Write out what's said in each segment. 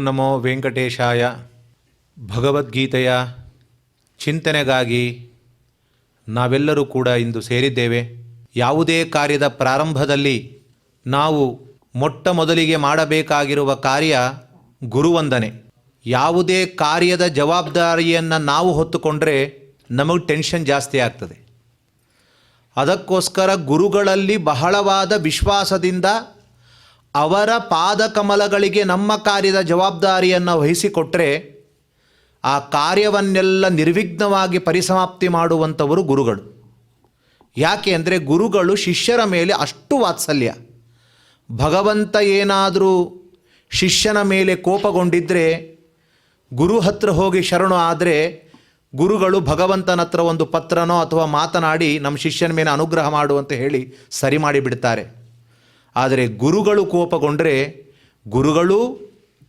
ನಮೋ ವೆಂಕಟೇಶಾಯ. ಭಗವದ್ಗೀತೆಯ ಚಿಂತನೆಗಾಗಿ ನಾವೆಲ್ಲರೂ ಕೂಡ ಇಂದು ಸೇರಿದ್ದೇವೆ. ಯಾವುದೇ ಕಾರ್ಯದ ಪ್ರಾರಂಭದಲ್ಲಿ ನಾವು ಮೊಟ್ಟ ಮೊದಲಿಗೆ ಮಾಡಬೇಕಾಗಿರುವ ಕಾರ್ಯ ಗುರುವಂದನೆ. ಯಾವುದೇ ಕಾರ್ಯದ ಜವಾಬ್ದಾರಿಯನ್ನು ನಾವು ಹೊತ್ತುಕೊಂಡ್ರೆ ನಮಗೆ ಟೆನ್ಷನ್ ಜಾಸ್ತಿ ಆಗ್ತದೆ. ಅದಕ್ಕೋಸ್ಕರ ಗುರುಗಳಲ್ಲಿ ಬಹಳವಾದ ವಿಶ್ವಾಸದಿಂದ ಅವರ ಪಾದಕಮಲಗಳಿಗೆ ನಮ್ಮ ಕಾರ್ಯದ ಜವಾಬ್ದಾರಿಯನ್ನು ವಹಿಸಿಕೊಟ್ಟರೆ ಆ ಕಾರ್ಯವನ್ನೆಲ್ಲ ನಿರ್ವಿಘ್ನವಾಗಿ ಪರಿಸಮಾಪ್ತಿ ಮಾಡುವಂಥವರು ಗುರುಗಳು. ಯಾಕೆ ಅಂದರೆ ಗುರುಗಳು ಶಿಷ್ಯರ ಮೇಲೆ ಅಷ್ಟು ವಾತ್ಸಲ್ಯ. ಭಗವಂತ ಏನಾದರೂ ಶಿಷ್ಯನ ಮೇಲೆ ಕೋಪಗೊಂಡಿದ್ದರೆ ಗುರು ಹತ್ರ ಹೋಗಿ ಶರಣು ಆದರೆ ಗುರುಗಳು ಭಗವಂತನ ಹತ್ರ ಒಂದು ಪತ್ರನೋ ಅಥವಾ ಮಾತನಾಡಿ ನಮ್ಮ ಶಿಷ್ಯನ ಮೇಲೆ ಅನುಗ್ರಹ ಮಾಡುವಂತ ಹೇಳಿ ಸರಿ ಮಾಡಿಬಿಡ್ತಾರೆ. ಆದರೆ ಗುರುಗಳು ಕೋಪಗೊಂಡರೆ ಗುರುಗಳೂ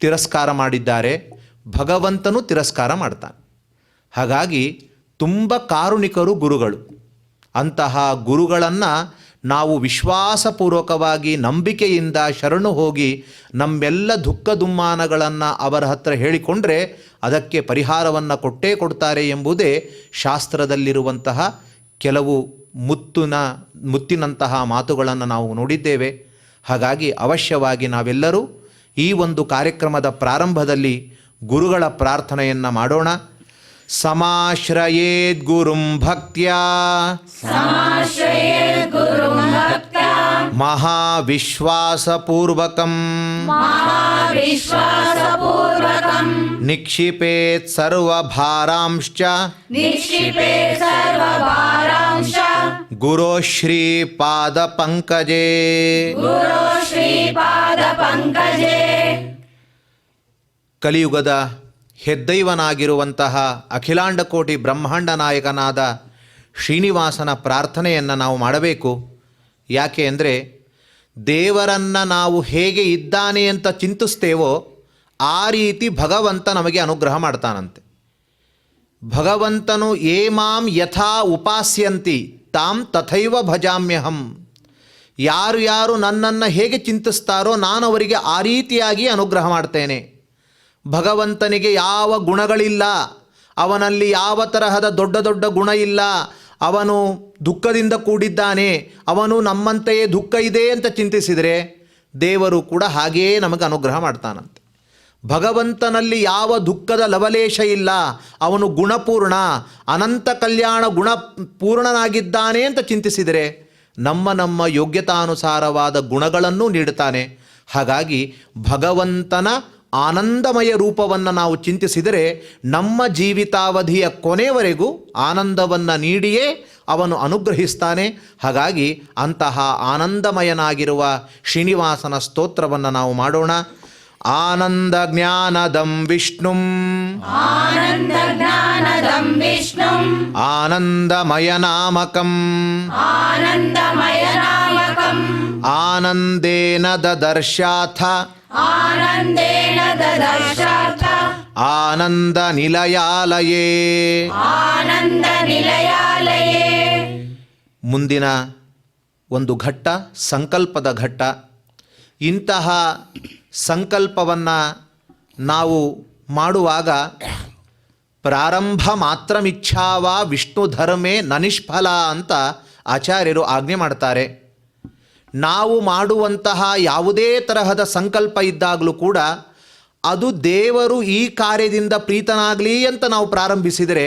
ತಿರಸ್ಕಾರ ಮಾಡಿದ್ದಾರೆ, ಭಗವಂತನೂ ತಿರಸ್ಕಾರ ಮಾಡ್ತಾನೆ. ಹಾಗಾಗಿ ತುಂಬ ಕಾರುಣಿಕರು ಗುರುಗಳು. ಅಂತಹ ಗುರುಗಳನ್ನು ನಾವು ವಿಶ್ವಾಸಪೂರ್ವಕವಾಗಿ ನಂಬಿಕೆಯಿಂದ ಶರಣು ಹೋಗಿ ನಮ್ಮೆಲ್ಲ ದುಃಖ ದುಮ್ಮಾನಗಳನ್ನು ಅವರ ಹತ್ರ ಹೇಳಿಕೊಂಡ್ರೆ ಅದಕ್ಕೆ ಪರಿಹಾರವನ್ನು ಕೊಟ್ಟೇ ಕೊಡ್ತಾರೆ ಎಂಬುದೇ ಶಾಸ್ತ್ರದಲ್ಲಿರುವಂತಹ ಕೆಲವು ಮುತ್ತಿನಂತಹ ಮಾತುಗಳನ್ನು ನಾವು ನೋಡಿದ್ದೇವೆ. ಹಾಗಾಗಿ ಅವಶ್ಯವಾಗಿ ನಾವೆಲ್ಲರೂ ಈ ಒಂದು ಕಾರ್ಯಕ್ರಮದ ಪ್ರಾರಂಭದಲ್ಲಿ ಗುರುಗಳ ಪ್ರಾರ್ಥನೆಯನ್ನು ಮಾಡೋಣ. ಸಮಾಶ್ರಯೇದ್ ಗುರುಂ ಭಕ್ತ್ಯಾ ಮಹಾವಿಶ್ವಾಸಪೂರ್ವಕಂ ನಿಕ್ಷಿಪೇತ್ ಸರ್ವಭಾರಾಂಶ್ಚ ಗುರೋ ಶ್ರೀ ಪಾದ ಪಂಕಜೇ. ಕಲಿಯುಗದ ಹೆದ್ದೈವನಾಗಿರುವಂತಹ ಅಖಿಲಾಂಡ ಕೋಟಿ ಬ್ರಹ್ಮಾಂಡ ನಾಯಕನಾದ ಶ್ರೀನಿವಾಸನ ಪ್ರಾರ್ಥನೆಯನ್ನು ನಾವು ಮಾಡಬೇಕು. ಯಾಕೆ ಅಂದರೆ ದೇವರನ್ನು ನಾವು ಹೇಗೆ ಇದ್ದಾನೆ ಅಂತ ಚಿಂತಿಸ್ತೇವೋ ಆ ರೀತಿ ಭಗವಂತ ನಮಗೆ ಅನುಗ್ರಹ ಮಾಡ್ತಾನಂತೆ. ಭಗವಂತನು ಯೇ ಮಾಂ ಯಥಾ ಉಪಾಸ್ಯಂತಿ ತಾಂ ತಥೈವ ಭಜಾಮ್ಯಹಂ. ಯಾರು ಯಾರು ನನ್ನನ್ನು ಹೇಗೆ ಚಿಂತಿಸ್ತಾರೋ ನಾನು ಅವರಿಗೆ ಆ ರೀತಿಯಾಗಿ ಅನುಗ್ರಹ ಮಾಡ್ತೇನೆ. ಭಗವಂತನಿಗೆ ಯಾವ ಗುಣಗಳಿಲ್ಲ, ಅವನಲ್ಲಿ ಯಾವ ತರಹದ ದೊಡ್ಡ ದೊಡ್ಡ ಗುಣ ಇಲ್ಲ, ಅವನು ದುಃಖದಿಂದ ಕೂಡಿದ್ದಾನೆ, ಅವನು ನಮ್ಮಂತೆಯೇ ದುಃಖ ಇದೆ ಅಂತ ಚಿಂತಿಸಿದರೆ ದೇವರು ಕೂಡ ಹಾಗೆಯೇ ನಮಗೆ ಅನುಗ್ರಹ ಮಾಡ್ತಾನಂತೆ. ಭಗವಂತನಲ್ಲಿ ಯಾವ ದುಃಖದ ಲವಲೇಶ ಇಲ್ಲ, ಅವನು ಗುಣಪೂರ್ಣ, ಅನಂತ ಕಲ್ಯಾಣ ಗುಣಪೂರ್ಣನಾಗಿದ್ದಾನೆ ಅಂತ ಚಿಂತಿಸಿದರೆ ನಮ್ಮ ಯೋಗ್ಯತಾನುಸಾರವಾದ ಗುಣಗಳನ್ನು ನೀಡುತ್ತಾನೆ. ಹಾಗಾಗಿ ಭಗವಂತನ ಆನಂದಮಯ ರೂಪವನ್ನು ನಾವು ಚಿಂತಿಸಿದರೆ ನಮ್ಮ ಜೀವಿತಾವಧಿಯ ಕೊನೆಯವರೆಗೂ ಆನಂದವನ್ನು ನೀಡಿಯೇ ಅವನು ಅನುಗ್ರಹಿಸ್ತಾನೆ. ಹಾಗಾಗಿ ಅಂತಹ ಆನಂದಮಯನಾಗಿರುವ ಶ್ರೀನಿವಾಸನ ಸ್ತೋತ್ರವನ್ನು ನಾವು ಮಾಡೋಣ. ಆನಂದ ಜ್ಞಾನದಂ ವಿಷ್ಣುಂ ಆನಂದಮಯ ನಾಮಕಂ ಆನಂದೇನ ದದರ್ಶಾಥ ಆನಂದ ನಿಲಯಾಲಯೇ. ಮುಂದಿನ ಒಂದು ಘಟ್ಟ ಸಂಕಲ್ಪದ ಘಟ್ಟ. ಇಂತಹ ಸಂಕಲ್ಪವನ್ನು ನಾವು ಮಾಡುವಾಗ ಪ್ರಾರಂಭ ಮಾತ್ರಮಿಚ್ಛಾವ ವಿಷ್ಣು ಧರ್ಮೇ ನನಿಷ್ಫಲ ಅಂತ ಆಚಾರ್ಯರು ಆಜ್ಞೆ ಮಾಡ್ತಾರೆ. ನಾವು ಮಾಡುವಂತಹ ಯಾವುದೇ ತರಹದ ಸಂಕಲ್ಪ ಇದ್ದಾಗಲೂ ಕೂಡ ಅದು ದೇವರು ಈ ಕಾರ್ಯದಿಂದ ಪ್ರೀತನಾಗಲಿ ಅಂತ ನಾವು ಪ್ರಾರಂಭಿಸಿದರೆ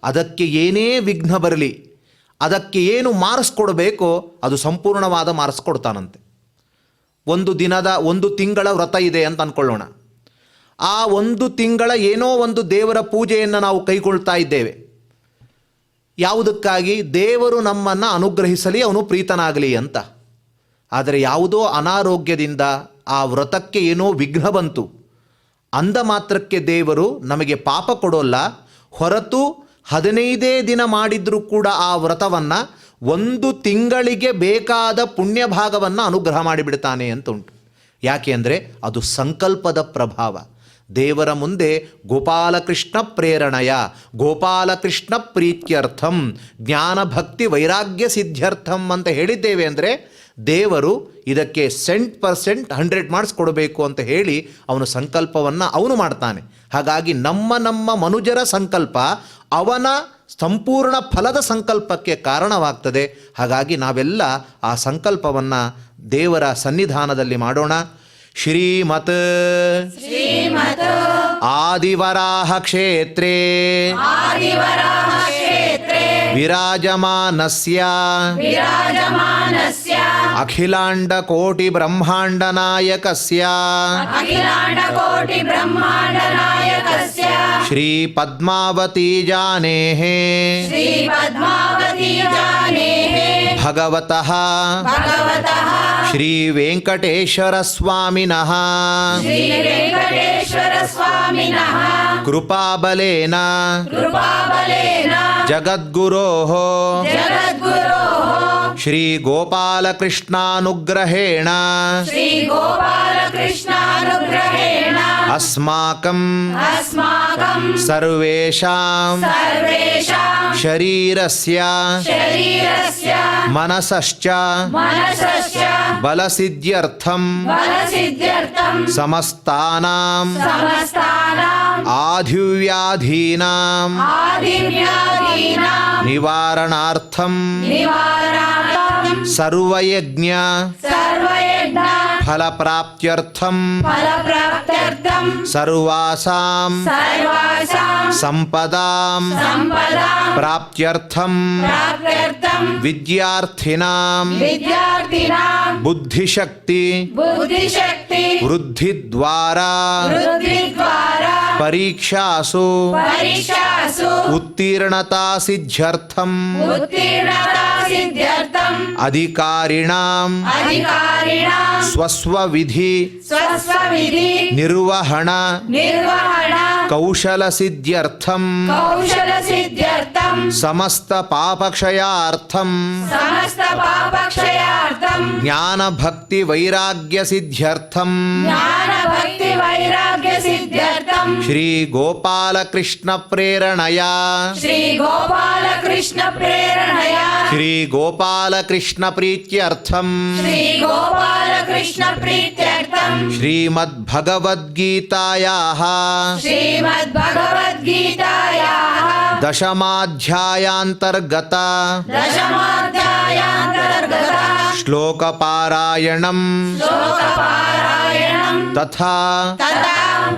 ಅದಕ್ಕೆ ಏನೇ ವಿಘ್ನ ಬರಲಿ, ಅದಕ್ಕೆ ಏನು ಮಾರ್ಕ್ಸ್ ಅದು ಸಂಪೂರ್ಣವಾದ ಮಾರ್ಕ್ಸ್ ಕೊಡ್ತಾನಂತೆ. ಒಂದು ತಿಂಗಳ ವ್ರತ ಇದೆ ಅಂತ ಅಂದ್ಕೊಳ್ಳೋಣ. ಆ ಒಂದು ತಿಂಗಳ ಏನೋ ಒಂದು ದೇವರ ಪೂಜೆಯನ್ನು ನಾವು ಕೈಗೊಳ್ತಾ ಇದ್ದೇವೆ. ಯಾವುದಕ್ಕಾಗಿ? ದೇವರು ನಮ್ಮನ್ನು ಅನುಗ್ರಹಿಸಲಿ, ಅವನು ಪ್ರೀತನಾಗಲಿ ಅಂತ. ಆದರೆ ಯಾವುದೋ ಅನಾರೋಗ್ಯದಿಂದ ಆ ವ್ರತಕ್ಕೆ ಏನೋ ವಿಘ್ನ ಬಂತು ಅಂದ ಮಾತ್ರಕ್ಕೆ ದೇವರು ನಮಗೆ ಪಾಪ ಕೊಡೋಲ್ಲ. ಹೊರತು 15 ದಿನ ಮಾಡಿದರೂ ಕೂಡ ಆ ವ್ರತವನ್ನು 1 ತಿಂಗಳಿಗೆ ಬೇಕಾದ ಪುಣ್ಯ ಭಾಗವನ್ನು ಅನುಗ್ರಹ ಮಾಡಿಬಿಡ್ತಾನೆ ಅಂತ ಉಂಟು. ಯಾಕೆ ಅಂದರೆ ಅದು ಸಂಕಲ್ಪದ ಪ್ರಭಾವ. ದೇವರ ಮುಂದೆ ಗೋಪಾಲಕೃಷ್ಣ ಪ್ರೇರಣೆಯ, ಗೋಪಾಲಕೃಷ್ಣ ಪ್ರೀತ್ಯರ್ಥಂ, ಜ್ಞಾನ ಭಕ್ತಿ ವೈರಾಗ್ಯ ಸಿದ್ಧ್ಯರ್ಥಂ ಅಂತ ಹೇಳಿದ್ದೇವೆ. ಅಂದರೆ ದೇವರು ಇದಕ್ಕೆ 100% 100 ಮಾರ್ಕ್ಸ್ ಕೊಡಬೇಕು ಅಂತ ಹೇಳಿ ಅವನು ಸಂಕಲ್ಪವನ್ನು ಅವನು ಮಾಡ್ತಾನೆ. ಹಾಗಾಗಿ ನಮ್ಮ ಮನುಜರ ಸಂಕಲ್ಪ ಅವನ ಸಂಪೂರ್ಣ ಫಲದ ಸಂಕಲ್ಪಕ್ಕೆ ಕಾರಣವಾಗ್ತದೆ. ಹಾಗಾಗಿ ನಾವೆಲ್ಲ ಆ ಸಂಕಲ್ಪವನ್ನು ದೇವರ ಸನ್ನಿಧಾನದಲ್ಲಿ ಮಾಡೋಣ. ಶ್ರೀಮತ್ ಆದಿವರಾಹ ಕ್ಷೇತ್ರೇ ವಿರಾಜಮಾನಸ್ಯ ಅಖಿಲಾಂಡ ಕೋಟಿ ಬ್ರಹ್ಮಾಂಡ ನಾಯಕಸ್ಯ ಶ್ರೀ ಪದ್ಮಾವತಿ ಜಾನೇಃ ಭಗವತಃ ಶ್ರೀ ವೆಂಕಟೇಶ್ವರ ಸ್ವಾಮಿನಃ ಕೃಪಾಬಲೇನ ಜಗದ್ಗುರೋಃ ಶ್ರೀ ಗೋಪಾಲಕೃಷ್ಣಾನುಗ್ರಹೇಣ ಅಸ್ಮಾಕಂ ಸರ್ವೇಷಾಂ ಶರೀರಸ್ಯ ಮನಸಶ್ಚ ಬಲಸಿದ್ಧ್ಯರ್ಥಂ ಸಮಸ್ತಾನಾಂ ಆಧಿವ್ಯಾಧೀನಾಂ ನಿವಾರಣಾರ್ಥಂ ಸರ್ವಯಜ್ಞ ಫಲಪ್ರಾಪ್ತ್ಯರ್ಥಂ ಸರ್ವಾಸಾಂ ಸಂಪದಾಂ ಪ್ರಾಪ್ತ್ಯರ್ಥಂ ವಿದ್ಯಾರ್ಥಿನಾಂ ಬುದ್ಧಿಶಕ್ತಿ ವೃದ್ಧಿದ್ವಾರಾ ಪರೀಕ್ಷಾಸು ಉತ್ತೀರ್ಣತಾ ಸಿದ್ಧ್ಯರ್ಥಂ ಅಧಿಕಾರಿಣಾಂ ಸ್ವಸ್ವವಿಧಿ ನಿರ್ವಹಣ ಕೌಶಲ ಸಿದ್ಧ್ಯರ್ಥಂ ಸಮಸ್ತ ಪಾಪಕ್ಷಯಾರ್ಥಂ ಜ್ಞಾನ ಭಕ್ತಿ ವೈರಾಗ್ಯ ಸಿದ್ಧ್ಯರ್ಥಂ ಶ್ರೀ ಗೋಪಾಲಕೃಷ್ಣ ಪ್ರೇರಣಯಾ ಶ್ರೀ ಗೋಪಾಲಕೃಷ್ಣ ಪ್ರೀತ್ಯರ್ಥಂ ಶ್ರೀಮದ್ಭಗವದ್ಗೀತಾಯಾಃ ದಶಮಾಧ್ಯಾಯಾಂತರ್ಗತ ಶ್ಲೋಕಪಾರಾಯಣಂ ತಥಾ